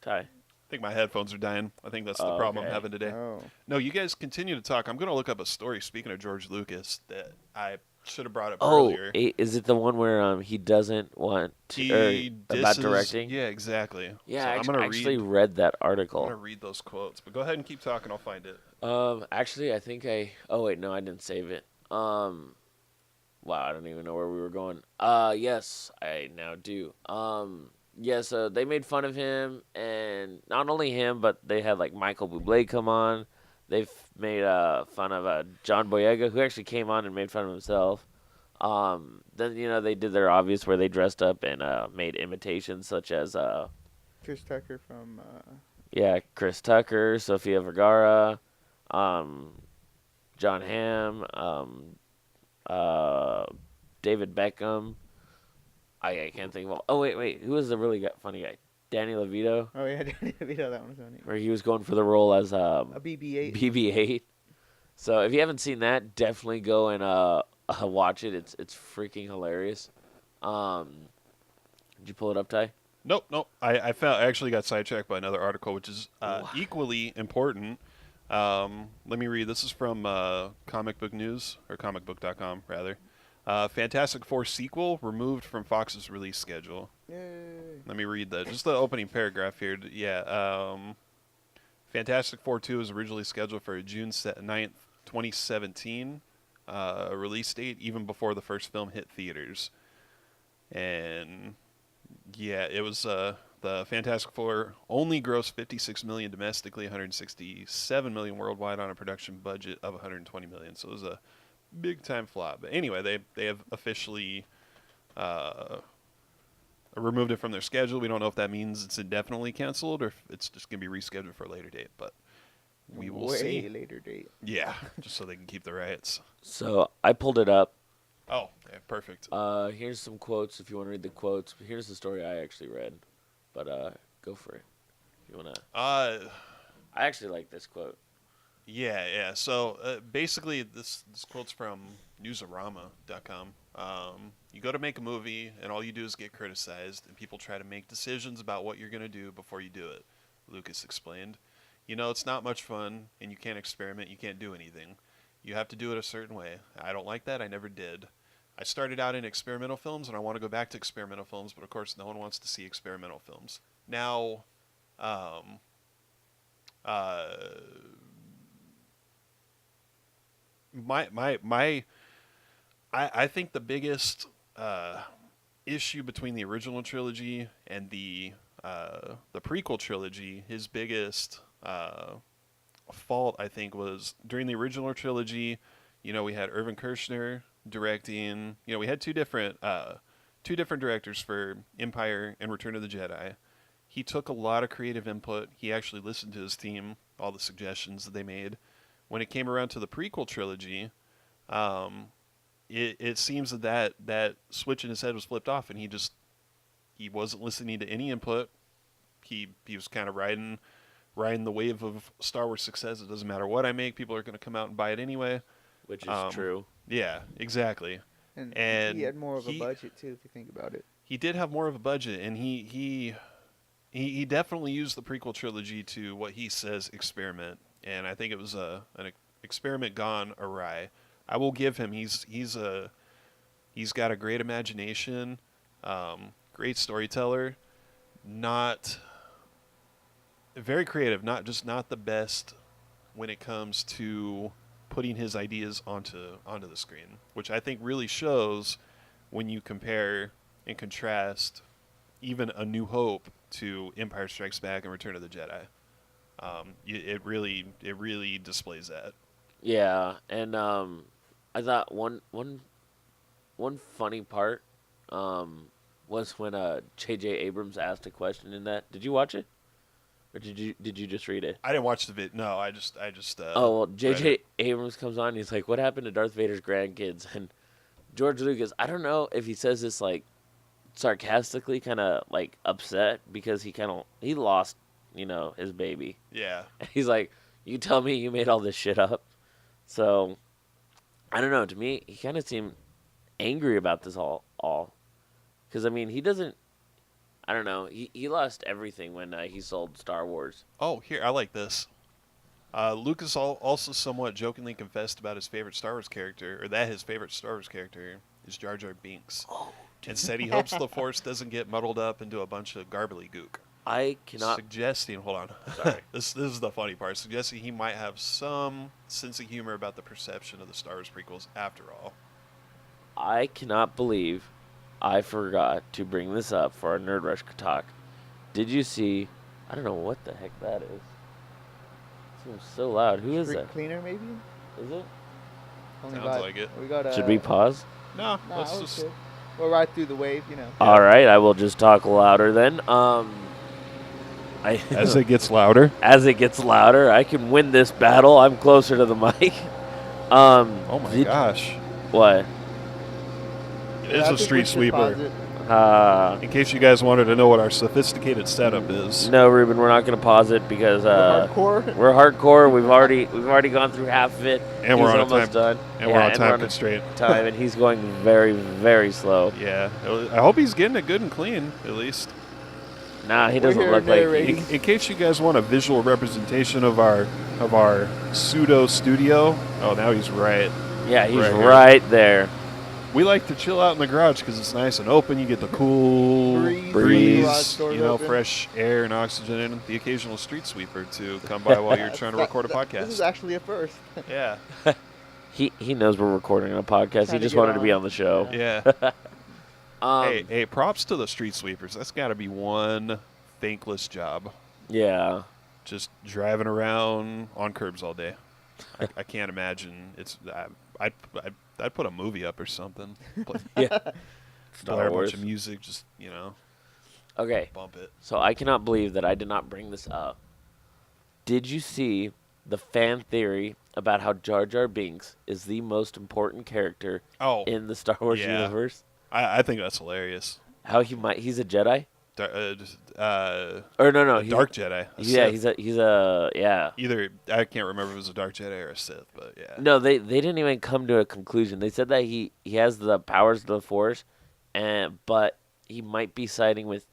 [SPEAKER 1] Ty.
[SPEAKER 3] I think my headphones are dying. I think that's the
[SPEAKER 1] Oh,
[SPEAKER 3] problem
[SPEAKER 1] okay.
[SPEAKER 3] I'm having today.
[SPEAKER 2] Oh,
[SPEAKER 3] No, you guys continue to talk. I'm going to look up a story, speaking of George Lucas, that I Should have brought it
[SPEAKER 1] Oh,
[SPEAKER 3] earlier.
[SPEAKER 1] is it the one where he doesn't want to about directing?
[SPEAKER 3] Yeah, exactly.
[SPEAKER 1] Yeah,
[SPEAKER 3] So
[SPEAKER 1] I
[SPEAKER 3] I'm gonna
[SPEAKER 1] actually
[SPEAKER 3] read.
[SPEAKER 1] read that
[SPEAKER 3] I'm
[SPEAKER 1] article.
[SPEAKER 3] gonna read those quotes, but go ahead and keep talking. I'll find it.
[SPEAKER 1] Actually, I think I. Oh wait, no, I didn't save it. Wow, I don't even know where we were going. Yes, I now do. Yes, they made fun of him, and not only him, but they had like Michael Bublé come on. They've made fun of John Boyega, who actually came on and made fun of himself. Then they did their obvious where they dressed up and made imitations, such as
[SPEAKER 2] Chris Tucker from.
[SPEAKER 1] Chris Tucker, Sofia Vergara, John Hamm, David Beckham. I can't think of all. Oh wait, who was the really funny guy? Danny DeVito,
[SPEAKER 2] Oh yeah, Danny DeVito, that one's funny.
[SPEAKER 1] where he was going for the role as
[SPEAKER 2] A BB-8.
[SPEAKER 1] BB-8. So if you haven't seen that, definitely go and watch it. It's freaking hilarious. Did you pull it up, Ty?
[SPEAKER 3] Nope. I actually got sidetracked by another article, which is equally important. Let me read. This is from Comic Book News, or comicbook.com, rather. Fantastic Four sequel removed from Fox's release schedule.
[SPEAKER 2] Yay.
[SPEAKER 3] Let me read just the opening paragraph here. Yeah. Fantastic Four 2 was originally scheduled for a June 9th, 2017 release date, even before the first film hit theaters. And yeah, it was the Fantastic Four only grossed $56 million domestically, $167 million worldwide on a production budget of $120 million. So it was a big time flop. But anyway, they have officially removed it from their schedule. We don't know if that means it's indefinitely canceled or if it's just going to be rescheduled for a later date, but we will see.
[SPEAKER 2] Way later date.
[SPEAKER 3] Yeah, just so they can keep the rights.
[SPEAKER 1] So I pulled it up.
[SPEAKER 3] Oh, yeah, perfect.
[SPEAKER 1] Here's some quotes if you want to read the quotes. Here's the story I actually read, but go for it if you wanna. I actually like this quote.
[SPEAKER 3] Yeah. So basically, this quote's from Newsarama.com. You go to make a movie, and all you do is get criticized, and people try to make decisions about what you're going to do before you do it, Lucas explained. It's not much fun, and you can't experiment, you can't do anything. You have to do it a certain way. I don't like that, I never did. I started out in experimental films, and I want to go back to experimental films, but of course no one wants to see experimental films. Now, I think the biggest issue between the original trilogy and the prequel trilogy, his biggest fault, I think, was during the original trilogy. We had Irvin Kershner directing. We had two different directors for Empire and Return of the Jedi. He took a lot of creative input. He actually listened to his team, all the suggestions that they made. When it came around to the prequel trilogy, it seems that switch in his head was flipped off, and he wasn't listening to any input. He was kind of riding the wave of Star Wars success. It doesn't matter what I make, people are going to come out and buy it anyway.
[SPEAKER 1] Which is true.
[SPEAKER 3] Yeah, exactly.
[SPEAKER 2] And he had more of a budget too, if you think about it.
[SPEAKER 3] He did have more of a budget, and he definitely used the prequel trilogy to what he says experiment, and I think it was an experiment gone awry. I will give him he's got a great imagination, great storyteller, not very creative, not the best when it comes to putting his ideas onto the screen, which I think really shows when you compare and contrast even A New Hope to Empire Strikes Back and Return of the Jedi. It really displays that.
[SPEAKER 1] Yeah, and I thought one funny part was when J.J. Abrams asked a question in that. Did you watch it, or did you just read it?
[SPEAKER 3] I didn't watch the vid. No, I just.
[SPEAKER 1] Oh well, J.J. Abrams comes on. And he's like, "What happened to Darth Vader's grandkids?" And George Lucas, I don't know if he says this like sarcastically, kind of like upset because he lost his baby.
[SPEAKER 3] Yeah.
[SPEAKER 1] And he's like, "You tell me you made all this shit up." So I don't know. To me, he kind of seemed angry about this all. Because, I mean, he doesn't... I don't know. He lost everything when he sold Star Wars.
[SPEAKER 3] Oh, here, I like this. Lucas also somewhat jokingly confessed about his favorite Star Wars character, or that his favorite Star Wars character is Jar Jar Binks. And said he hopes the Force doesn't get muddled up into a bunch of gook.
[SPEAKER 1] I cannot.
[SPEAKER 3] Suggesting, hold on,
[SPEAKER 1] Sorry.
[SPEAKER 3] this is the funny part. Suggesting he might have some sense of humor about the perception of the Star Wars prequels after all.
[SPEAKER 1] I cannot believe I forgot to bring this up for our Nerd Rush talk. Did you see? I don't know what the heck that is. It seems so loud. Who is
[SPEAKER 2] Street
[SPEAKER 1] that?
[SPEAKER 2] cleaner, maybe?
[SPEAKER 1] Is it?
[SPEAKER 2] Only
[SPEAKER 3] Sounds like it.
[SPEAKER 2] We got,
[SPEAKER 1] Should we pause?
[SPEAKER 3] No,
[SPEAKER 2] Nah,
[SPEAKER 3] let's
[SPEAKER 2] we're
[SPEAKER 3] just.
[SPEAKER 2] good. We'll ride through the wave, you know.
[SPEAKER 1] All right, I will just talk louder then.
[SPEAKER 3] As it gets louder.
[SPEAKER 1] As it gets louder, I can win this battle. I'm closer to the mic.
[SPEAKER 3] Oh my gosh.
[SPEAKER 1] What?
[SPEAKER 3] It
[SPEAKER 2] Yeah,
[SPEAKER 3] is
[SPEAKER 2] I
[SPEAKER 3] a
[SPEAKER 2] think we
[SPEAKER 3] street
[SPEAKER 2] should pause
[SPEAKER 3] sweeper.
[SPEAKER 2] it.
[SPEAKER 3] In case you guys wanted to know what our sophisticated setup is.
[SPEAKER 1] No, Ruben, we're not going to pause it because
[SPEAKER 2] We're hardcore.
[SPEAKER 1] we're hardcore. We've already gone through half of it.
[SPEAKER 3] And we're
[SPEAKER 1] He's
[SPEAKER 3] on a
[SPEAKER 1] almost
[SPEAKER 3] time-
[SPEAKER 1] done.
[SPEAKER 3] And we're on
[SPEAKER 1] and
[SPEAKER 3] time constraint.
[SPEAKER 1] time, and he's going very, very slow.
[SPEAKER 3] Yeah. I hope he's getting it good and clean, at least.
[SPEAKER 1] Nah, he
[SPEAKER 2] We're
[SPEAKER 1] doesn't
[SPEAKER 2] here
[SPEAKER 1] look like
[SPEAKER 2] narrating.
[SPEAKER 1] he.
[SPEAKER 3] In case you guys want a visual representation of our pseudo studio. Oh, now he's right.
[SPEAKER 1] Yeah, he's
[SPEAKER 3] Right here.
[SPEAKER 1] right there.
[SPEAKER 3] We like to chill out in the garage because it's nice and open. You get the cool
[SPEAKER 2] Breeze. Garage doors
[SPEAKER 3] you know,
[SPEAKER 2] open.
[SPEAKER 3] fresh air and oxygen, and the occasional street sweeper to come by while you're trying to record a
[SPEAKER 2] This is
[SPEAKER 3] podcast.
[SPEAKER 2] actually a first.
[SPEAKER 3] Yeah,
[SPEAKER 1] He knows we're recording a podcast. He
[SPEAKER 2] Trying to
[SPEAKER 1] just
[SPEAKER 2] get
[SPEAKER 1] wanted to be
[SPEAKER 2] on.
[SPEAKER 1] on the show.
[SPEAKER 3] yeah.
[SPEAKER 1] Um,
[SPEAKER 3] Hey, props to the street sweepers. That's got to be one thankless job.
[SPEAKER 1] Yeah.
[SPEAKER 3] Just driving around on curbs all day. I can't imagine. I'd put a movie up or something. Play,
[SPEAKER 1] Yeah.
[SPEAKER 3] blare
[SPEAKER 1] Star
[SPEAKER 3] a
[SPEAKER 1] Wars.
[SPEAKER 3] bunch of music. Just
[SPEAKER 1] Okay.
[SPEAKER 3] bump it.
[SPEAKER 1] So I cannot believe that I did not bring this up. Did you see the fan theory about how Jar Jar Binks is the most important character
[SPEAKER 3] Oh,
[SPEAKER 1] in the Star Wars
[SPEAKER 3] yeah.
[SPEAKER 1] universe?
[SPEAKER 3] I think that's hilarious.
[SPEAKER 1] How he's a Jedi? Or no, he's
[SPEAKER 3] Dark Jedi. a
[SPEAKER 1] Yeah,
[SPEAKER 3] Sith.
[SPEAKER 1] he's a yeah.
[SPEAKER 3] Either I can't remember if it was a Dark Jedi or a Sith, but yeah.
[SPEAKER 1] No, they didn't even come to a conclusion. They said that he has the powers of the Force, but he might be siding with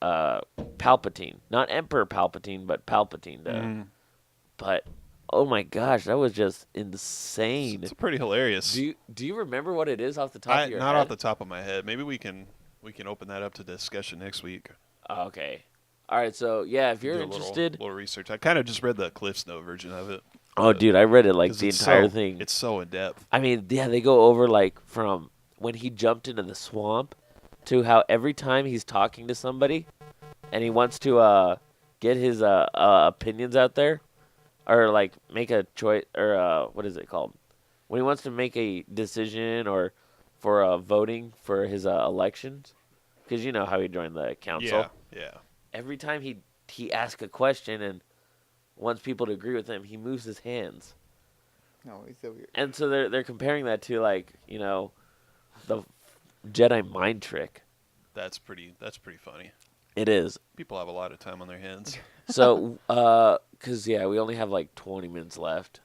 [SPEAKER 1] Palpatine, not Emperor Palpatine, but Palpatine.
[SPEAKER 3] Mhm.
[SPEAKER 1] But oh my gosh, that was just insane.
[SPEAKER 3] It's pretty hilarious.
[SPEAKER 1] Do you remember what it is off the top of your
[SPEAKER 3] Not
[SPEAKER 1] head?
[SPEAKER 3] off the top of my head. Maybe we can open that up to discussion next week.
[SPEAKER 1] Oh, okay. All right. So yeah, if you're
[SPEAKER 3] Do a
[SPEAKER 1] interested,
[SPEAKER 3] little research. I kind of just read the Cliff's Note version of it.
[SPEAKER 1] oh dude, I read it like
[SPEAKER 3] 'Cause
[SPEAKER 1] the
[SPEAKER 3] it's
[SPEAKER 1] entire
[SPEAKER 3] so-
[SPEAKER 1] thing.
[SPEAKER 3] It's so in depth.
[SPEAKER 1] I mean, yeah, they go over like from when he jumped into the swamp to how every time he's talking to somebody and he wants to get his opinions out there or like make a choice or what is it called? When he wants to make a decision or for voting for his elections, because you know how he joined the council.
[SPEAKER 3] Yeah.
[SPEAKER 1] Every time he asks a question and wants people to agree with him, he moves his hands.
[SPEAKER 2] No, he's so weird.
[SPEAKER 1] And so they're comparing that to like, you know, the Jedi mind trick.
[SPEAKER 3] That's pretty funny.
[SPEAKER 1] It is.
[SPEAKER 3] People have a lot of time on their hands.
[SPEAKER 1] So, cause yeah, we only have like 20 minutes left.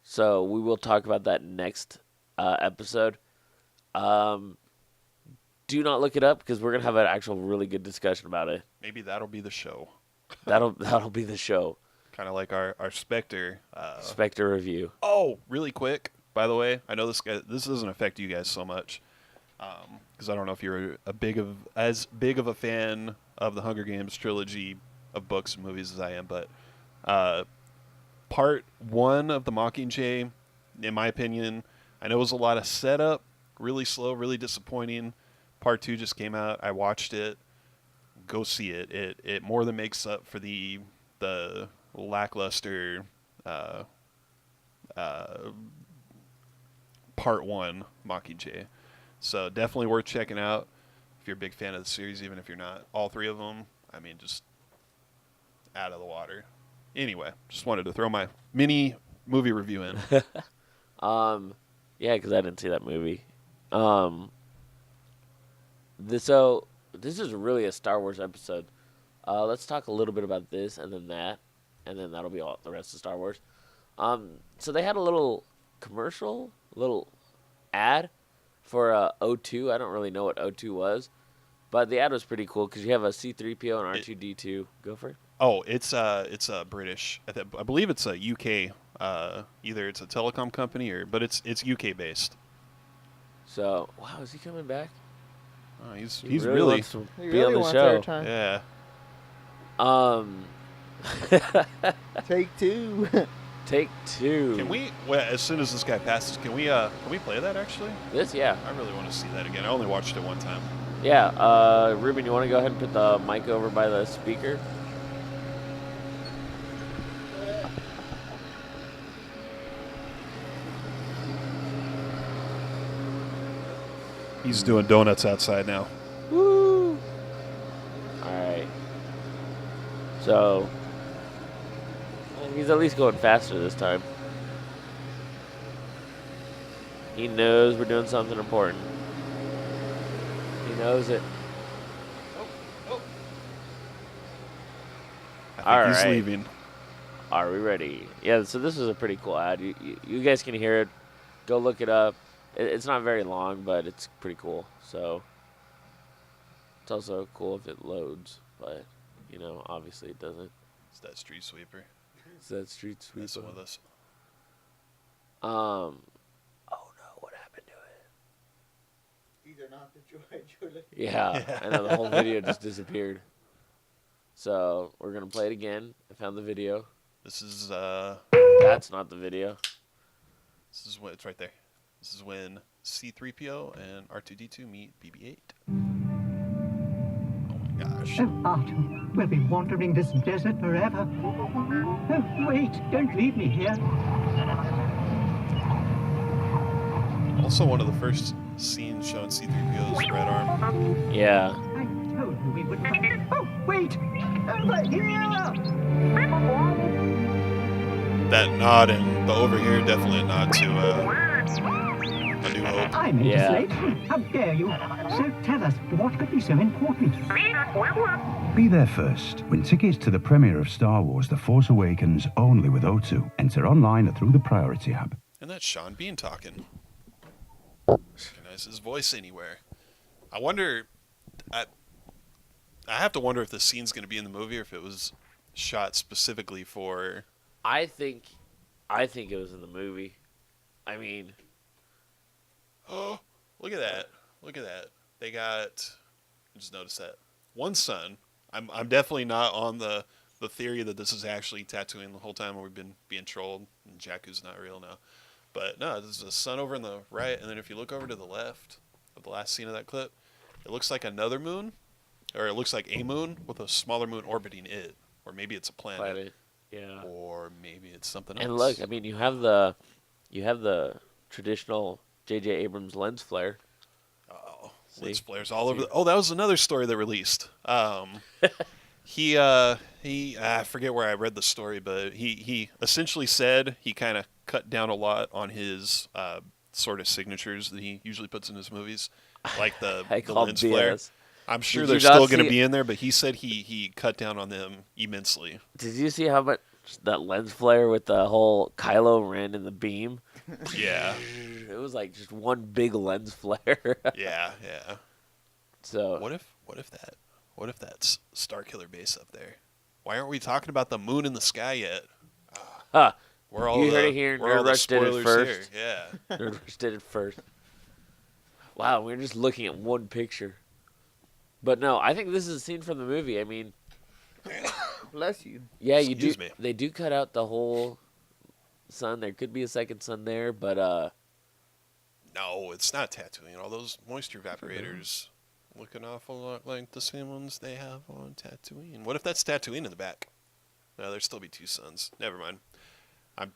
[SPEAKER 1] So we will talk about that next episode. Do not look it up because we're gonna have an actual really good discussion about it.
[SPEAKER 3] Maybe that'll be the show.
[SPEAKER 1] That'll be the show.
[SPEAKER 3] Kind of like our Spectre.
[SPEAKER 1] Spectre review.
[SPEAKER 3] Oh, really quick. By the way, I know this doesn't affect you guys so much, because I don't know if you're as big of a fan of the Hunger Games trilogy of books and movies as I am, but part 1 of the Mockingjay, in my opinion, I know it was a lot of setup, really slow, really disappointing. Part 2 just came out. I watched it. Go see it. It more than makes up for the lackluster part 1 Mockingjay. So definitely worth checking out if you're a big fan of the series, even if you're not. All 3 of them, I mean, just out of the water. Anyway, just wanted to throw my mini movie review in.
[SPEAKER 1] Yeah, because I didn't see that movie. So this is really a Star Wars episode. Let's talk a little bit about this and then that, and then that'll be all the rest of Star Wars. So they had a little commercial, little ad for O2. I don't really know what O2 was, but the ad was pretty cool because you have a C-3PO and R2-D2. Go for it.
[SPEAKER 3] Oh, it's British. I believe it's a UK. Either it's a telecom company but it's UK based.
[SPEAKER 1] So, wow, is he coming back?
[SPEAKER 3] Oh, he's
[SPEAKER 1] He
[SPEAKER 3] really
[SPEAKER 1] wants to
[SPEAKER 2] He
[SPEAKER 1] be
[SPEAKER 2] really
[SPEAKER 1] on the
[SPEAKER 2] wants
[SPEAKER 1] show.
[SPEAKER 2] airtime.
[SPEAKER 3] yeah.
[SPEAKER 2] Take 2.
[SPEAKER 1] Take 2.
[SPEAKER 3] Can we? Well, as soon as this guy passes, can we play that actually?
[SPEAKER 1] This, yeah.
[SPEAKER 3] I really want to see that again. I only watched it one time.
[SPEAKER 1] Yeah, Ruben, you want to go ahead and put the mic over by the speaker?
[SPEAKER 3] He's doing donuts outside now.
[SPEAKER 1] Woo! Alright. So, he's at least going faster this time. He knows we're doing something important. He knows it.
[SPEAKER 3] I think
[SPEAKER 1] All
[SPEAKER 3] he's
[SPEAKER 1] right.
[SPEAKER 3] leaving.
[SPEAKER 1] Are we ready? Yeah, so this is a pretty cool ad. You guys can hear it. Go look it up. It's not very long, but it's pretty cool. So it's also cool if it loads, but you know, obviously it doesn't.
[SPEAKER 3] It's that street sweeper.
[SPEAKER 1] It's that street sweeper.
[SPEAKER 3] Messing with us.
[SPEAKER 1] Oh no, what happened to it?
[SPEAKER 2] These are not the droids you're looking
[SPEAKER 1] Yeah, I know the whole video just disappeared. So we're gonna play it again. I found the video.
[SPEAKER 3] This is
[SPEAKER 1] That's not the video.
[SPEAKER 3] This is when it's right there. This is when C-3PO and R2-D2 meet BB-8. Oh my gosh.
[SPEAKER 7] Oh, Artu, we'll be wandering this desert forever. Oh, wait, don't leave me here.
[SPEAKER 3] Also, one of the first scenes showing C-3PO's red arm.
[SPEAKER 1] Yeah.
[SPEAKER 7] I told you we would find... Oh, wait! Over here!
[SPEAKER 3] That nod and the over here definitely a nod to A New Hope.
[SPEAKER 7] I'm
[SPEAKER 1] Yeah.
[SPEAKER 7] late. How dare you? So tell us, what could be so important?
[SPEAKER 8] Be there first. Win tickets to the premiere of Star Wars The Force Awakens only with O2. Enter online or through the Priority app.
[SPEAKER 3] And that's Sean Bean talking. Recognize his voice anywhere. I wonder. I have to wonder if the scene's going to be in the movie or if it was shot specifically for.
[SPEAKER 1] I think it was in the movie. I mean,
[SPEAKER 3] Oh, look at that! Look at that! They got. I just noticed that one son. I'm definitely not on the theory that this is actually Tatooine the whole time, and we've been being trolled. And Jakku's not real now, but no, this is a sun over on the right, and then if you look over to the left of the last scene of that clip, it looks like another moon, or it looks like a moon with a smaller moon orbiting it, or maybe it's a planet.
[SPEAKER 1] yeah.
[SPEAKER 3] Or maybe it's something else.
[SPEAKER 1] And look, I mean, you have the traditional J.J. Abrams lens flare.
[SPEAKER 3] Oh,
[SPEAKER 1] See?
[SPEAKER 3] lens flares all over. Oh, that was another story that released. He I forget where I read the story, but he essentially said he kind of cut down a lot on his sort of signatures that he usually puts in his movies, like the
[SPEAKER 1] call
[SPEAKER 3] lens
[SPEAKER 1] BS.
[SPEAKER 3] flare. I'm sure
[SPEAKER 1] Did
[SPEAKER 3] they're
[SPEAKER 1] you not
[SPEAKER 3] still going to
[SPEAKER 1] see-
[SPEAKER 3] be in there, but he said he cut down on them immensely.
[SPEAKER 1] Did you see how much that lens flare with the whole Kylo Ren and the beam?
[SPEAKER 3] Yeah,
[SPEAKER 1] It was like just one big lens flare.
[SPEAKER 3] yeah.
[SPEAKER 1] So
[SPEAKER 3] What if that's Starkiller Base up there? Why aren't we talking about the moon in the sky yet?
[SPEAKER 1] huh,
[SPEAKER 3] We're all
[SPEAKER 1] You heard
[SPEAKER 3] the-
[SPEAKER 1] it here,
[SPEAKER 3] we're all
[SPEAKER 1] Nerd
[SPEAKER 3] the
[SPEAKER 1] Rush did it
[SPEAKER 3] spoilers
[SPEAKER 1] first.
[SPEAKER 3] Here. Yeah.
[SPEAKER 1] Nerd Rush did it first. Wow, we were just looking at one picture. But no, I think this is a scene from the movie. I mean,
[SPEAKER 2] Bless you.
[SPEAKER 1] yeah,
[SPEAKER 3] Excuse me.
[SPEAKER 1] They do cut out the whole sun. There could be a second sun there, but
[SPEAKER 3] No, it's not Tatooine. All those moisture evaporators look an awful lot like the same ones they have on Tatooine. What if that's Tatooine in the back? No, there'd still be two suns. Never mind. I'm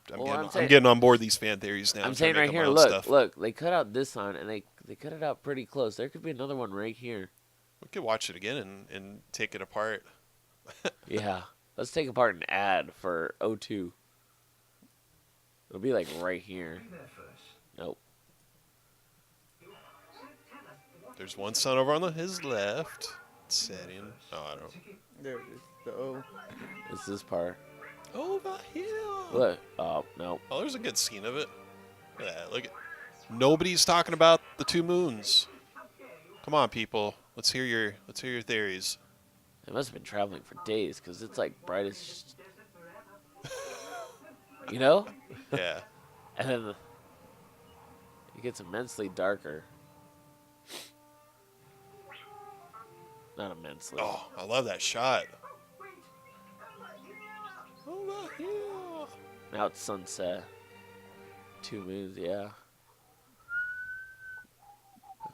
[SPEAKER 3] getting on board these fan theories now.
[SPEAKER 1] I'm
[SPEAKER 3] trying
[SPEAKER 1] saying
[SPEAKER 3] to
[SPEAKER 1] right
[SPEAKER 3] make
[SPEAKER 1] here,
[SPEAKER 3] up my own
[SPEAKER 1] look,
[SPEAKER 3] stuff.
[SPEAKER 1] look, they cut out this sun and they cut it out pretty close. There could be another one right here.
[SPEAKER 3] We could watch it again and take it apart.
[SPEAKER 1] Yeah. Let's take apart an ad for O2. It'll be like right here. Nope.
[SPEAKER 3] There's one sun over on his left. Setting. Oh, I don't.
[SPEAKER 2] There it is. The O.
[SPEAKER 1] It's this part.
[SPEAKER 3] Over here.
[SPEAKER 1] Look. Oh, no.
[SPEAKER 3] Oh, there's a good scene of it. Look at that. Look at. Nobody's talking about the two moons. Come on, people. Let's hear your theories.
[SPEAKER 1] They must have been traveling for days because it's like bright as, you know?
[SPEAKER 3] Yeah.
[SPEAKER 1] And then it gets immensely darker. Not immensely.
[SPEAKER 3] Oh, I love that shot.
[SPEAKER 1] Now it's sunset. 2 moons, yeah.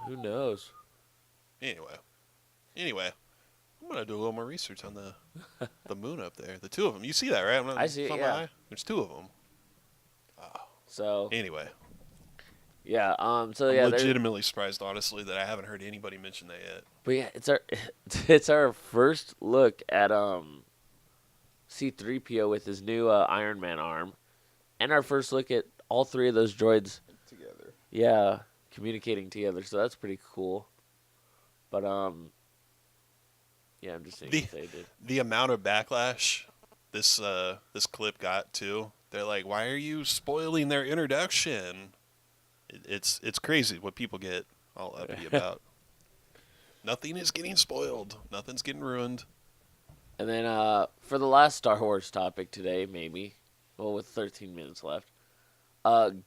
[SPEAKER 1] Who knows?
[SPEAKER 3] Anyway, I'm gonna do a little more research on the moon up there. The two of them. You see that, right?
[SPEAKER 1] I see it,
[SPEAKER 3] from
[SPEAKER 1] yeah.
[SPEAKER 3] my eye? There's two of them.
[SPEAKER 1] So
[SPEAKER 3] Anyway,
[SPEAKER 1] yeah,
[SPEAKER 3] I'm
[SPEAKER 1] there's-
[SPEAKER 3] legitimately surprised, honestly, that I haven't heard anybody mention that yet.
[SPEAKER 1] But yeah, it's our first look at C-3PO with his new Iron Man arm, and our first look at all three of those droids
[SPEAKER 2] Together.
[SPEAKER 1] Yeah, communicating together. So that's pretty cool. But yeah, I'm just saying what they did.
[SPEAKER 3] The amount of backlash this clip got too. They're like, "Why are you spoiling their introduction?" It's crazy what people get all uppity about. Nothing is getting spoiled. Nothing's getting ruined.
[SPEAKER 1] And then for the last Star Wars topic today, maybe, well, with 13 minutes left,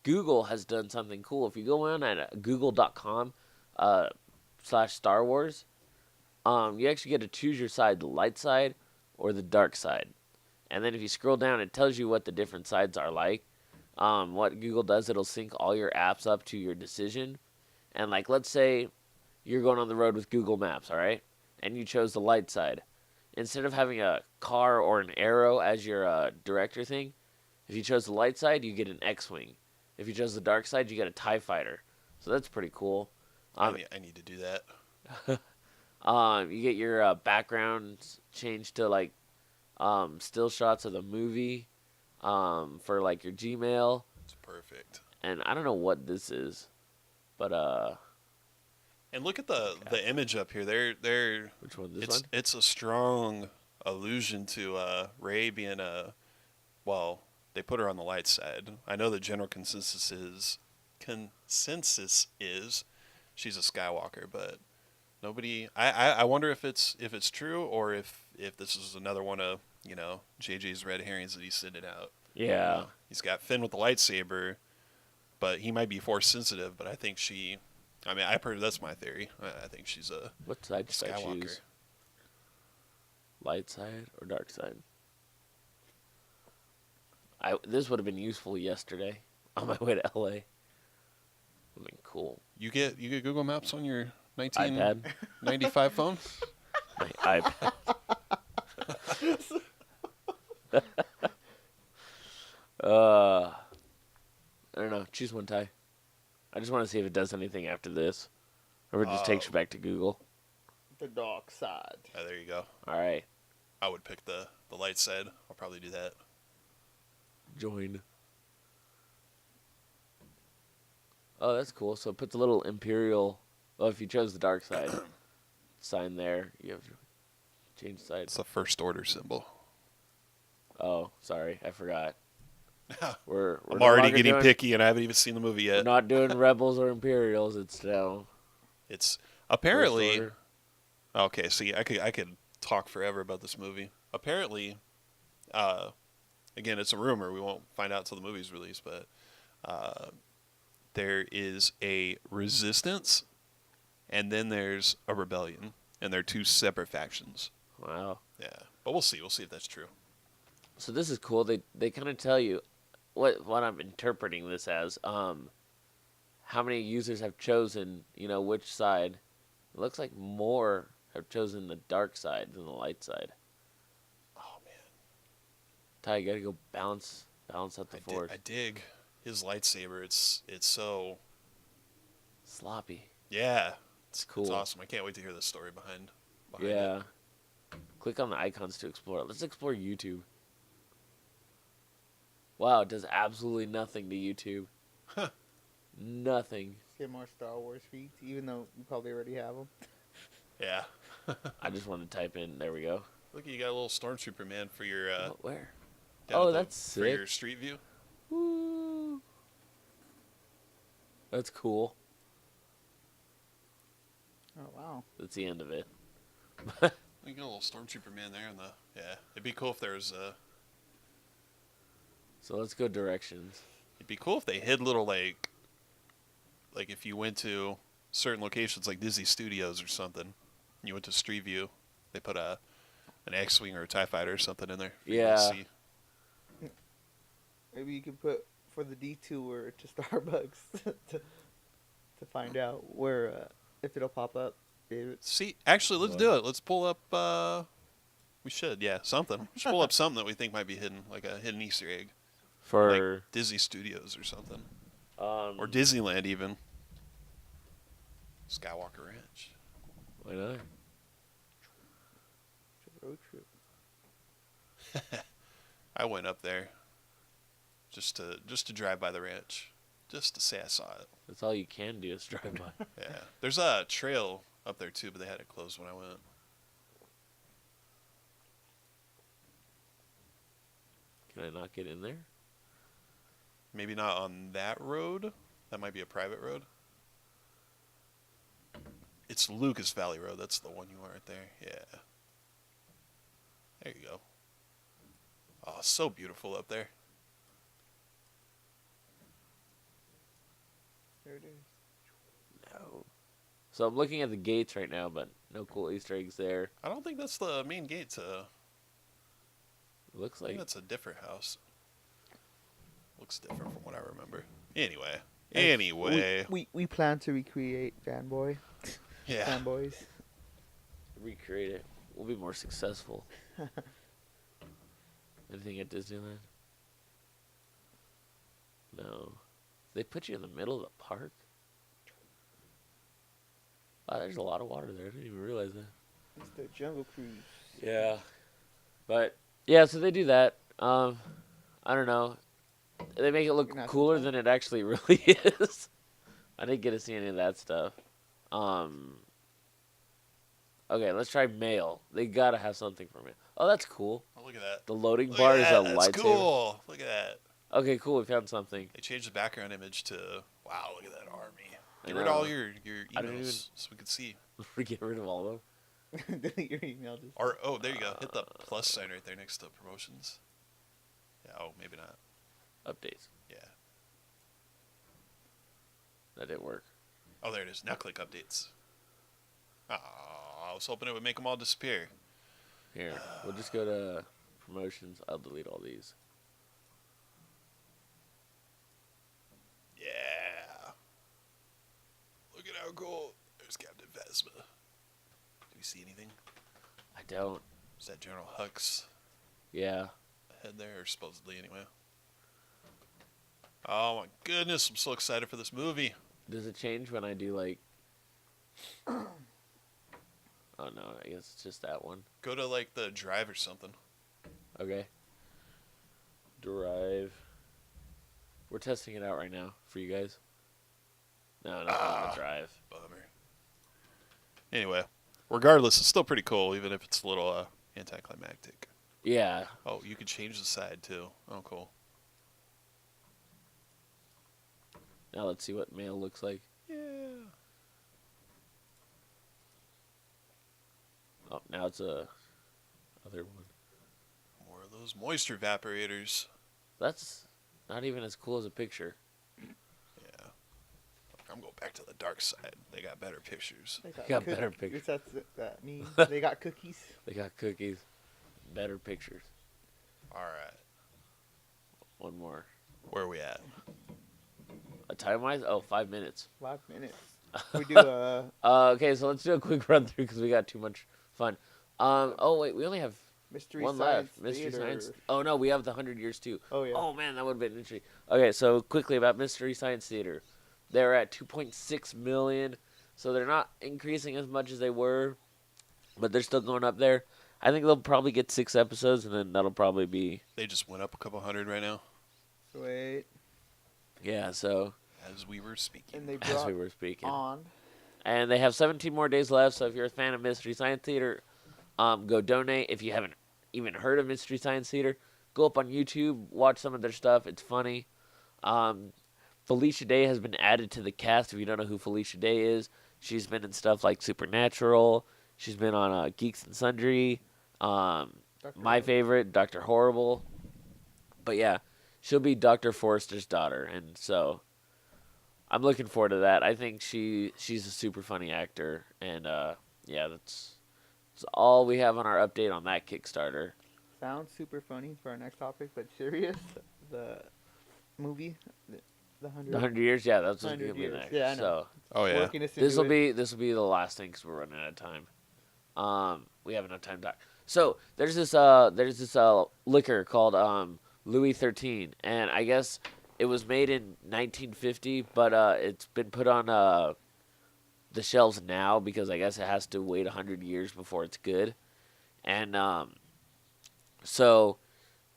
[SPEAKER 1] Google has done something cool. If you go on at google.com/Star Wars, you actually get to choose your side, the light side or the dark side. And then if you scroll down, it tells you what the different sides are like. What Google does, it'll sync all your apps up to your decision. And like, let's say you're going on the road with Google Maps, all right? And you chose the light side. Instead of having a car or an arrow as your director thing, if you chose the light side, you get an X-Wing. If you chose the dark side, you get a TIE Fighter. So that's pretty cool.
[SPEAKER 3] I need to do that.
[SPEAKER 1] You get your backgrounds changed to like still shots of the movie for like your Gmail.
[SPEAKER 3] It's perfect.
[SPEAKER 1] And I don't know what this is, but
[SPEAKER 3] And look at the image up here. They're
[SPEAKER 1] which one? This one?
[SPEAKER 3] It's a strong allusion to Rey being well, they put her on the light side. I know the general consensus is she's a Skywalker, but nobody. I wonder if it's true or if this is another one of JJ's red herrings that he's sending out.
[SPEAKER 1] Yeah.
[SPEAKER 3] He's got Finn with the lightsaber, but he might be force sensitive. But I think that's my theory. I think she's a
[SPEAKER 1] What side should I
[SPEAKER 3] Skywalker.
[SPEAKER 1] choose? Light side or dark side? This would have been useful yesterday on my way to LA. Would have been cool.
[SPEAKER 3] You get Google Maps on your
[SPEAKER 1] iPad.
[SPEAKER 3] 1995 phone?
[SPEAKER 1] My iPad. I don't know. Choose one, Ty. I just want to see if it does anything after this, or if it just takes you back to Google.
[SPEAKER 2] The dark side.
[SPEAKER 3] Oh, there you go.
[SPEAKER 1] All right,
[SPEAKER 3] I would pick the light side. I'll probably do that.
[SPEAKER 1] join. Oh, that's cool. So it puts a little Imperial. Well, if you chose the dark side, sign there. You have to change sides.
[SPEAKER 3] It's a first order symbol.
[SPEAKER 1] Oh, sorry, I forgot.
[SPEAKER 3] I'm
[SPEAKER 1] We're no
[SPEAKER 3] already
[SPEAKER 1] longer
[SPEAKER 3] getting
[SPEAKER 1] doing-
[SPEAKER 3] picky, and I haven't even seen the movie
[SPEAKER 1] We're
[SPEAKER 3] yet.
[SPEAKER 1] not doing Rebels or Imperials. It's now.
[SPEAKER 3] It's
[SPEAKER 1] First
[SPEAKER 3] apparently
[SPEAKER 1] Order.
[SPEAKER 3] okay. See, I could talk forever about this movie. Apparently, again, it's a rumor. We won't find out until the movie's released, but there is a resistance, and then there's a rebellion, and they're two separate factions.
[SPEAKER 1] Wow.
[SPEAKER 3] Yeah, but we'll see. We'll see if that's true.
[SPEAKER 1] So this is cool. They kind of tell you what I'm interpreting this as. How many users have chosen, which side? It looks like more have chosen the dark side than the light side.
[SPEAKER 3] Oh man,
[SPEAKER 1] Ty, you gotta go balance out the force.
[SPEAKER 3] I dig his lightsaber. It's so
[SPEAKER 1] Sloppy.
[SPEAKER 3] yeah.
[SPEAKER 1] It's cool.
[SPEAKER 3] It's awesome. I can't wait to hear the story behind
[SPEAKER 1] Yeah.
[SPEAKER 3] it.
[SPEAKER 1] Click on the icons to explore it. Let's explore YouTube. Wow, it does absolutely nothing to YouTube.
[SPEAKER 3] Huh.
[SPEAKER 1] Nothing.
[SPEAKER 2] Get more Star Wars feeds, even though you probably already have them.
[SPEAKER 3] Yeah.
[SPEAKER 1] I just want to type in. There we go.
[SPEAKER 3] Look, you got a little stormtrooper man for your
[SPEAKER 1] Where?
[SPEAKER 3] down
[SPEAKER 1] Oh,
[SPEAKER 3] at the-
[SPEAKER 1] that's
[SPEAKER 3] for your
[SPEAKER 1] sick.
[SPEAKER 3] street view.
[SPEAKER 1] Woo. That's cool.
[SPEAKER 2] Oh wow!
[SPEAKER 1] That's the end of it.
[SPEAKER 3] We get a little stormtrooper man there, it'd be cool if there was
[SPEAKER 1] So let's go directions.
[SPEAKER 3] It'd be cool if they hid little like if you went to certain locations like Disney Studios or something, and you went to Street View, they put an X-wing or a TIE fighter or something in there. for you to
[SPEAKER 1] Yeah.
[SPEAKER 3] see.
[SPEAKER 2] Maybe you could put for the detour to Starbucks to find out where if it'll pop up. David.
[SPEAKER 3] See, actually, let's do it. Let's pull up. We should, something. We should pull up something that we think might be hidden, like a hidden Easter egg,
[SPEAKER 1] For
[SPEAKER 3] like Disney Studios or something,
[SPEAKER 1] or
[SPEAKER 3] or Disneyland even. Skywalker Ranch.
[SPEAKER 1] why not?
[SPEAKER 2] Road trip.
[SPEAKER 3] I went up there just to drive by the ranch, just to say I saw it.
[SPEAKER 1] That's all you can do is drive by.
[SPEAKER 3] Yeah, there's a trail up there too, but they had it closed when I went.
[SPEAKER 1] Can I not get in there?
[SPEAKER 3] Maybe not on that road. That might be a private road. It's Lucas Valley Road. That's the one you want right there. Yeah. There you go. Oh, so beautiful up there.
[SPEAKER 2] There it is.
[SPEAKER 1] No. So I'm looking at the gates right now, but no cool Easter eggs there.
[SPEAKER 3] I don't think that's the main gate to...
[SPEAKER 1] Looks
[SPEAKER 3] I think
[SPEAKER 1] like
[SPEAKER 3] that's a different house. Looks different from what I remember. Anyway.
[SPEAKER 2] We plan to recreate Fanboy.
[SPEAKER 3] Yeah.
[SPEAKER 2] Fanboys.
[SPEAKER 1] recreate it. We'll be more successful. Anything at Disneyland? No. They put you in the middle of the park? Wow, there's a lot of water there. I didn't even realize that.
[SPEAKER 2] It's the Jungle Cruise.
[SPEAKER 1] Yeah. But, yeah, so they do that. I don't know. They make it look cooler than it actually really is. I didn't get to see any of that stuff. Okay, let's try mail. They gotta have something for me. Oh, that's cool.
[SPEAKER 3] Oh, look at that.
[SPEAKER 1] The loading
[SPEAKER 3] Look
[SPEAKER 1] bar
[SPEAKER 3] at
[SPEAKER 1] is
[SPEAKER 3] that.
[SPEAKER 1] a
[SPEAKER 3] That's
[SPEAKER 1] lightsaber.
[SPEAKER 3] cool. Look at that.
[SPEAKER 1] Okay, cool. We found something.
[SPEAKER 3] They changed the background image to, wow, look at that army.
[SPEAKER 1] I
[SPEAKER 3] Get rid of all
[SPEAKER 1] know.
[SPEAKER 3] your
[SPEAKER 1] I didn't even-
[SPEAKER 3] emails so we could see.
[SPEAKER 1] Get rid of all of them.
[SPEAKER 2] Delete your email. Just
[SPEAKER 3] Or, oh, there you go. Hit the plus sign right there next to promotions. Yeah, oh, maybe not.
[SPEAKER 1] Updates.
[SPEAKER 3] Yeah.
[SPEAKER 1] That didn't work.
[SPEAKER 3] Oh, there it is. Now click updates. Oh, I was hoping it would make them all disappear.
[SPEAKER 1] Here, we'll just go to promotions. I'll delete all these.
[SPEAKER 3] Yeah. Look at how cool. There's Captain Phasma. Do you see anything?
[SPEAKER 1] I don't.
[SPEAKER 3] Is that General Hux
[SPEAKER 1] Yeah.
[SPEAKER 3] head there, or supposedly anyway? Oh my goodness, I'm so excited for this movie.
[SPEAKER 1] Does it change when I do like? Oh no, I guess it's just that one.
[SPEAKER 3] Go to like the drive or something.
[SPEAKER 1] Okay. Drive. We're testing it out right now for you guys. No, not on the drive.
[SPEAKER 3] Bummer. Anyway, regardless, it's still pretty cool, even if it's a little anticlimactic.
[SPEAKER 1] Yeah.
[SPEAKER 3] Oh, you could change the side too. Oh, cool.
[SPEAKER 1] Now let's see what mail looks like.
[SPEAKER 3] Yeah.
[SPEAKER 1] Oh, now it's a other one.
[SPEAKER 3] More of those moisture evaporators.
[SPEAKER 1] That's not even as cool as a picture.
[SPEAKER 3] Yeah. I'm going back to the dark side. They got better pictures.
[SPEAKER 2] they
[SPEAKER 1] got better pictures.
[SPEAKER 2] That's that mean. They got cookies.
[SPEAKER 1] They got cookies. Better pictures.
[SPEAKER 3] All right.
[SPEAKER 1] One more.
[SPEAKER 3] Where are we at?
[SPEAKER 1] A time wise? Oh, 5 minutes.
[SPEAKER 2] 5 minutes. We do
[SPEAKER 1] Okay, so let's do a quick run through because we got too much fun. Oh wait, we only have
[SPEAKER 2] Mystery
[SPEAKER 1] one
[SPEAKER 2] Science
[SPEAKER 1] left. Mystery
[SPEAKER 2] Theater.
[SPEAKER 1] Science. Oh no, we have the 100 Years too.
[SPEAKER 2] Oh yeah.
[SPEAKER 1] Oh man, that would have been interesting. Okay, so quickly about Mystery Science Theater, they're at 2.6 million, so they're not increasing as much as they were, but they're still going up there. I think they'll probably get 6 episodes, and then that'll probably be
[SPEAKER 3] They just went up a couple hundred right now,
[SPEAKER 2] Sweet.
[SPEAKER 1] yeah. So
[SPEAKER 3] as we were speaking.
[SPEAKER 2] And they
[SPEAKER 1] as
[SPEAKER 2] brought
[SPEAKER 1] we were speaking.
[SPEAKER 2] on.
[SPEAKER 1] And they have 17 more days left, so if you're a fan of Mystery Science Theater, go donate. If you haven't even heard of Mystery Science Theater, go up on YouTube, watch some of their stuff. It's funny. Felicia Day has been added to the cast. If you don't know who Felicia Day is, she's been in stuff like Supernatural. She's been on Geeks and Sundry. My favorite, Dr. Horrible. But yeah, she'll be Dr. Forrester's daughter, and so I'm looking forward to that. I think she's a super funny actor, and yeah, that's all we have on our update on that Kickstarter.
[SPEAKER 2] Sounds super funny for our next topic, but serious. The movie, the 100
[SPEAKER 1] Years, yeah, that's what's
[SPEAKER 2] 100
[SPEAKER 1] gonna be
[SPEAKER 2] years.
[SPEAKER 1] next.
[SPEAKER 2] Yeah, I know.
[SPEAKER 1] So
[SPEAKER 3] Oh yeah.
[SPEAKER 2] working us
[SPEAKER 1] this will
[SPEAKER 2] into it.
[SPEAKER 1] be the last thing because we're running out of time. We have enough time to talk. So there's this liquor called Louis 13, and I guess it was made in 1950, but it's been put on the shelves now because I guess it has to wait 100 years before it's good, and so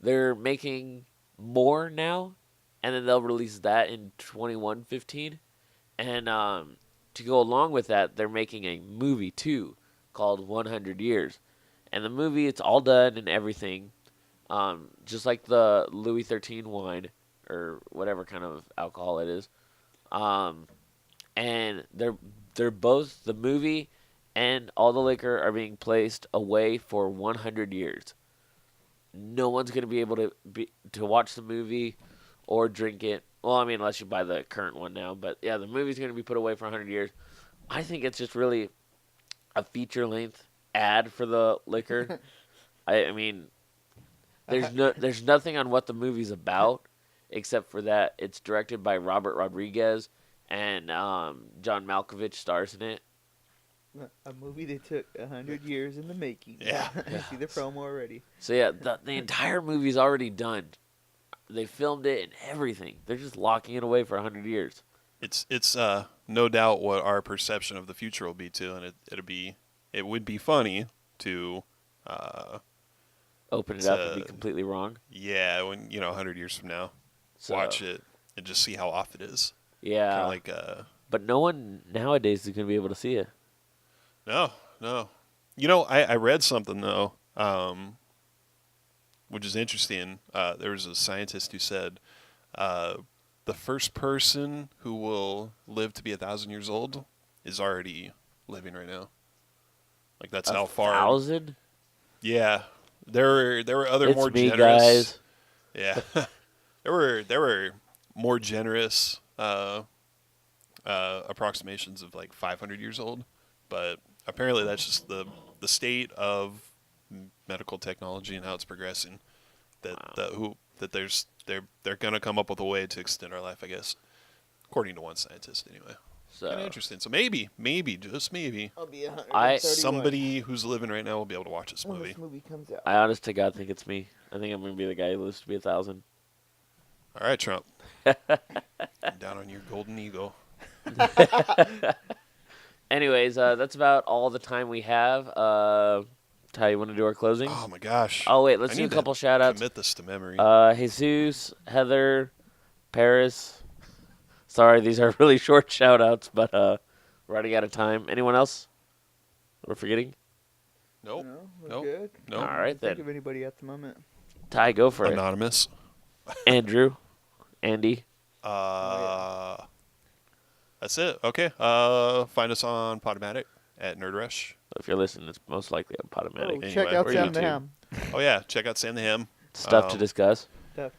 [SPEAKER 1] they're making more now, and then they'll release that in 2115, and to go along with that, they're making a movie too called 100 Years. And the movie, it's all done and everything, just like the Louis 13 wine or whatever kind of alcohol it is. And they're both, the movie and all the liquor are being placed away for 100 years. No one's going to be able to watch the movie or drink it. Well, I mean, unless you buy the current one now. But yeah, the movie's going to be put away for 100 years. I think it's just really a feature-length ad for the liquor. I mean, there's nothing on what the movie's about except for that it's directed by Robert Rodriguez and John Malkovich stars in it.
[SPEAKER 2] A movie that took 100 years in the making.
[SPEAKER 3] Yeah.
[SPEAKER 2] I see the promo already.
[SPEAKER 1] So yeah, the entire movie's already done. They filmed it and everything. They're just locking it away for 100 years.
[SPEAKER 3] It's no doubt what our perception of the future will be too, and it would be funny to
[SPEAKER 1] Open it up and be completely wrong.
[SPEAKER 3] yeah, when 100 years from now,
[SPEAKER 1] So,
[SPEAKER 3] watch it and just see how off it is.
[SPEAKER 1] Yeah.
[SPEAKER 3] Kind of like
[SPEAKER 1] But no one nowadays is going to be able to see it.
[SPEAKER 3] no. I read something though, which is interesting. There was a scientist who said the first person who will live to be 1,000 years old is already living right now. Like that's how far.
[SPEAKER 1] 1,000?
[SPEAKER 3] Yeah, there were other
[SPEAKER 1] It's
[SPEAKER 3] more
[SPEAKER 1] me,
[SPEAKER 3] generous.
[SPEAKER 1] guys.
[SPEAKER 3] Yeah, there were more generous approximations of like 500 years old, but apparently that's just the state of medical technology and how it's progressing. They're gonna come up with a way to extend our life, I guess, according to one scientist anyway.
[SPEAKER 1] So
[SPEAKER 3] Kind of interesting. So maybe, just maybe,
[SPEAKER 2] I'll be 131.
[SPEAKER 3] somebody who's living right now will be able to watch this
[SPEAKER 2] when
[SPEAKER 3] movie.
[SPEAKER 2] this movie comes out.
[SPEAKER 1] I honest to God think it's me. I think I'm going to be the guy who lives to be 1,000.
[SPEAKER 3] All right, Trump. Down on your golden eagle.
[SPEAKER 1] Anyways, that's about all the time we have. Ty, you want to do our closing?
[SPEAKER 3] Oh my gosh.
[SPEAKER 1] Oh, wait, let's
[SPEAKER 3] I
[SPEAKER 1] do a
[SPEAKER 3] need to
[SPEAKER 1] couple shout-outs.
[SPEAKER 3] Commit this to memory.
[SPEAKER 1] Jesus, Heather, Paris. Sorry, these are really short shout-outs, but we're running out of time. Anyone else we're forgetting?
[SPEAKER 3] Nope.
[SPEAKER 2] No, we're
[SPEAKER 3] Nope.
[SPEAKER 2] good.
[SPEAKER 3] Nope.
[SPEAKER 1] All right,
[SPEAKER 2] Think
[SPEAKER 1] then.
[SPEAKER 2] of anybody at the moment.
[SPEAKER 1] Ty, go for it.
[SPEAKER 3] Anonymous.
[SPEAKER 1] Andrew, Andy.
[SPEAKER 3] That's it. Okay. Find us on Podomatic at Nerd Rush.
[SPEAKER 1] If you're listening, it's most likely a
[SPEAKER 2] Oh,
[SPEAKER 1] Podomatic.
[SPEAKER 3] Anyway,
[SPEAKER 2] check out
[SPEAKER 3] or
[SPEAKER 2] Sam the
[SPEAKER 3] YouTube.
[SPEAKER 2] Ham.
[SPEAKER 3] Oh yeah, check out Sam the Ham.
[SPEAKER 1] Stuff to discuss.
[SPEAKER 2] Stuff.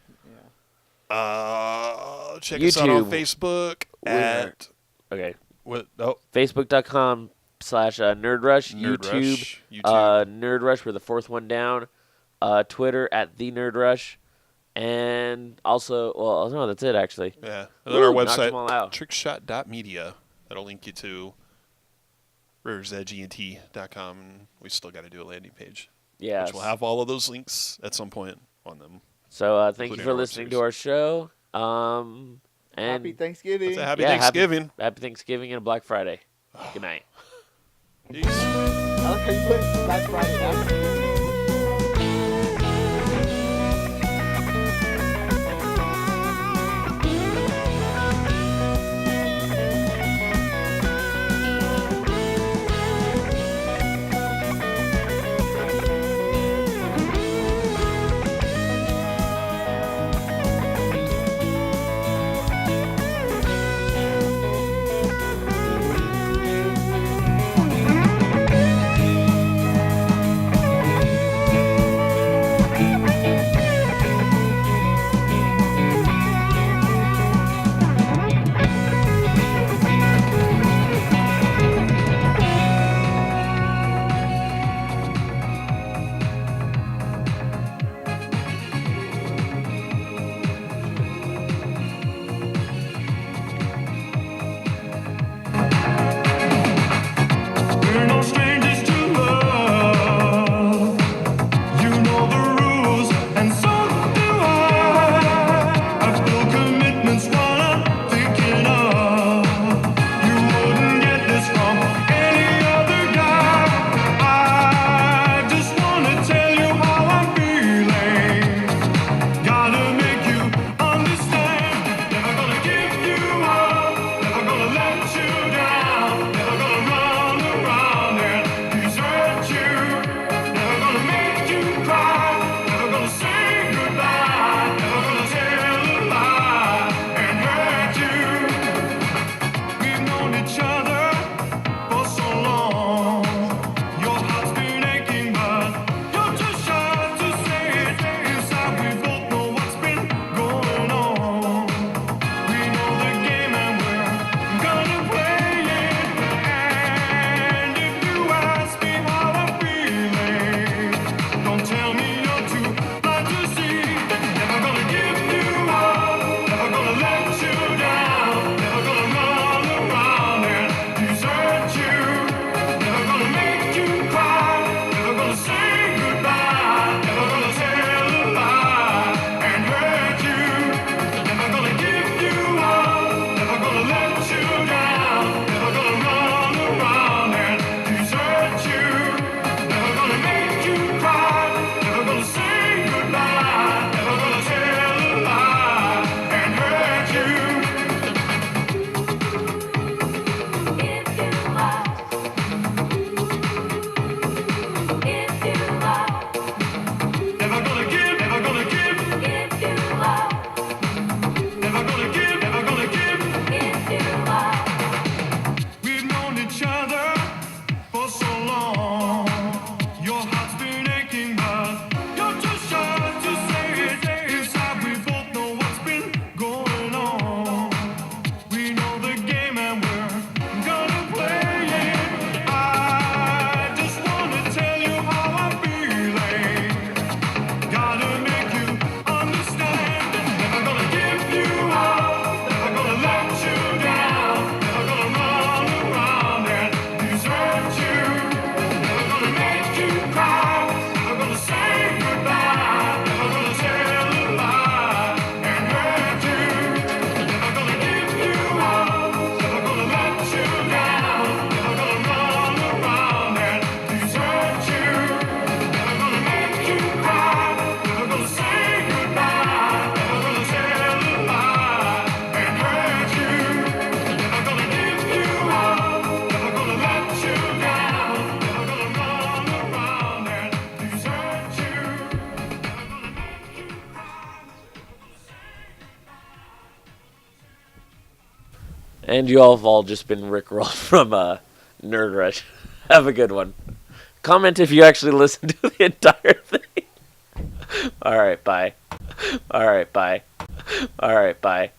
[SPEAKER 2] Yeah.
[SPEAKER 3] Check us out on
[SPEAKER 1] YouTube.
[SPEAKER 3] Facebook
[SPEAKER 1] We're-
[SPEAKER 3] at
[SPEAKER 1] Okay.
[SPEAKER 3] what? Oh,
[SPEAKER 1] Facebook.com/NerdRush.
[SPEAKER 3] Nerd
[SPEAKER 1] YouTube.
[SPEAKER 3] Rush, YouTube.
[SPEAKER 1] Nerd Rush. We're the fourth one down. Twitter at the Nerd Rush. And also, well, no, that's it actually.
[SPEAKER 3] yeah. And then our
[SPEAKER 1] Woo, knocked
[SPEAKER 3] website,
[SPEAKER 1] them all out.
[SPEAKER 3] trickshot.media. That'll link you to riversedgent.com. We still got to do a landing page,
[SPEAKER 1] Yeah.
[SPEAKER 3] which will have all of those links at some point on them.
[SPEAKER 1] So thank you
[SPEAKER 3] including
[SPEAKER 1] for
[SPEAKER 3] our
[SPEAKER 1] listening to
[SPEAKER 3] websites.
[SPEAKER 1] our show. And
[SPEAKER 2] Happy Thanksgiving.
[SPEAKER 3] It's a happy
[SPEAKER 1] yeah,
[SPEAKER 3] Thanksgiving.
[SPEAKER 1] Happy Thanksgiving and Black Friday. Good night.
[SPEAKER 3] Peace.
[SPEAKER 2] I like how you put Black Friday after.
[SPEAKER 1] And you all have all just been rickrolled from Nerd Rush. Have a good one. Comment if you actually listen to the entire thing. All right, bye. All right, bye. All right, bye.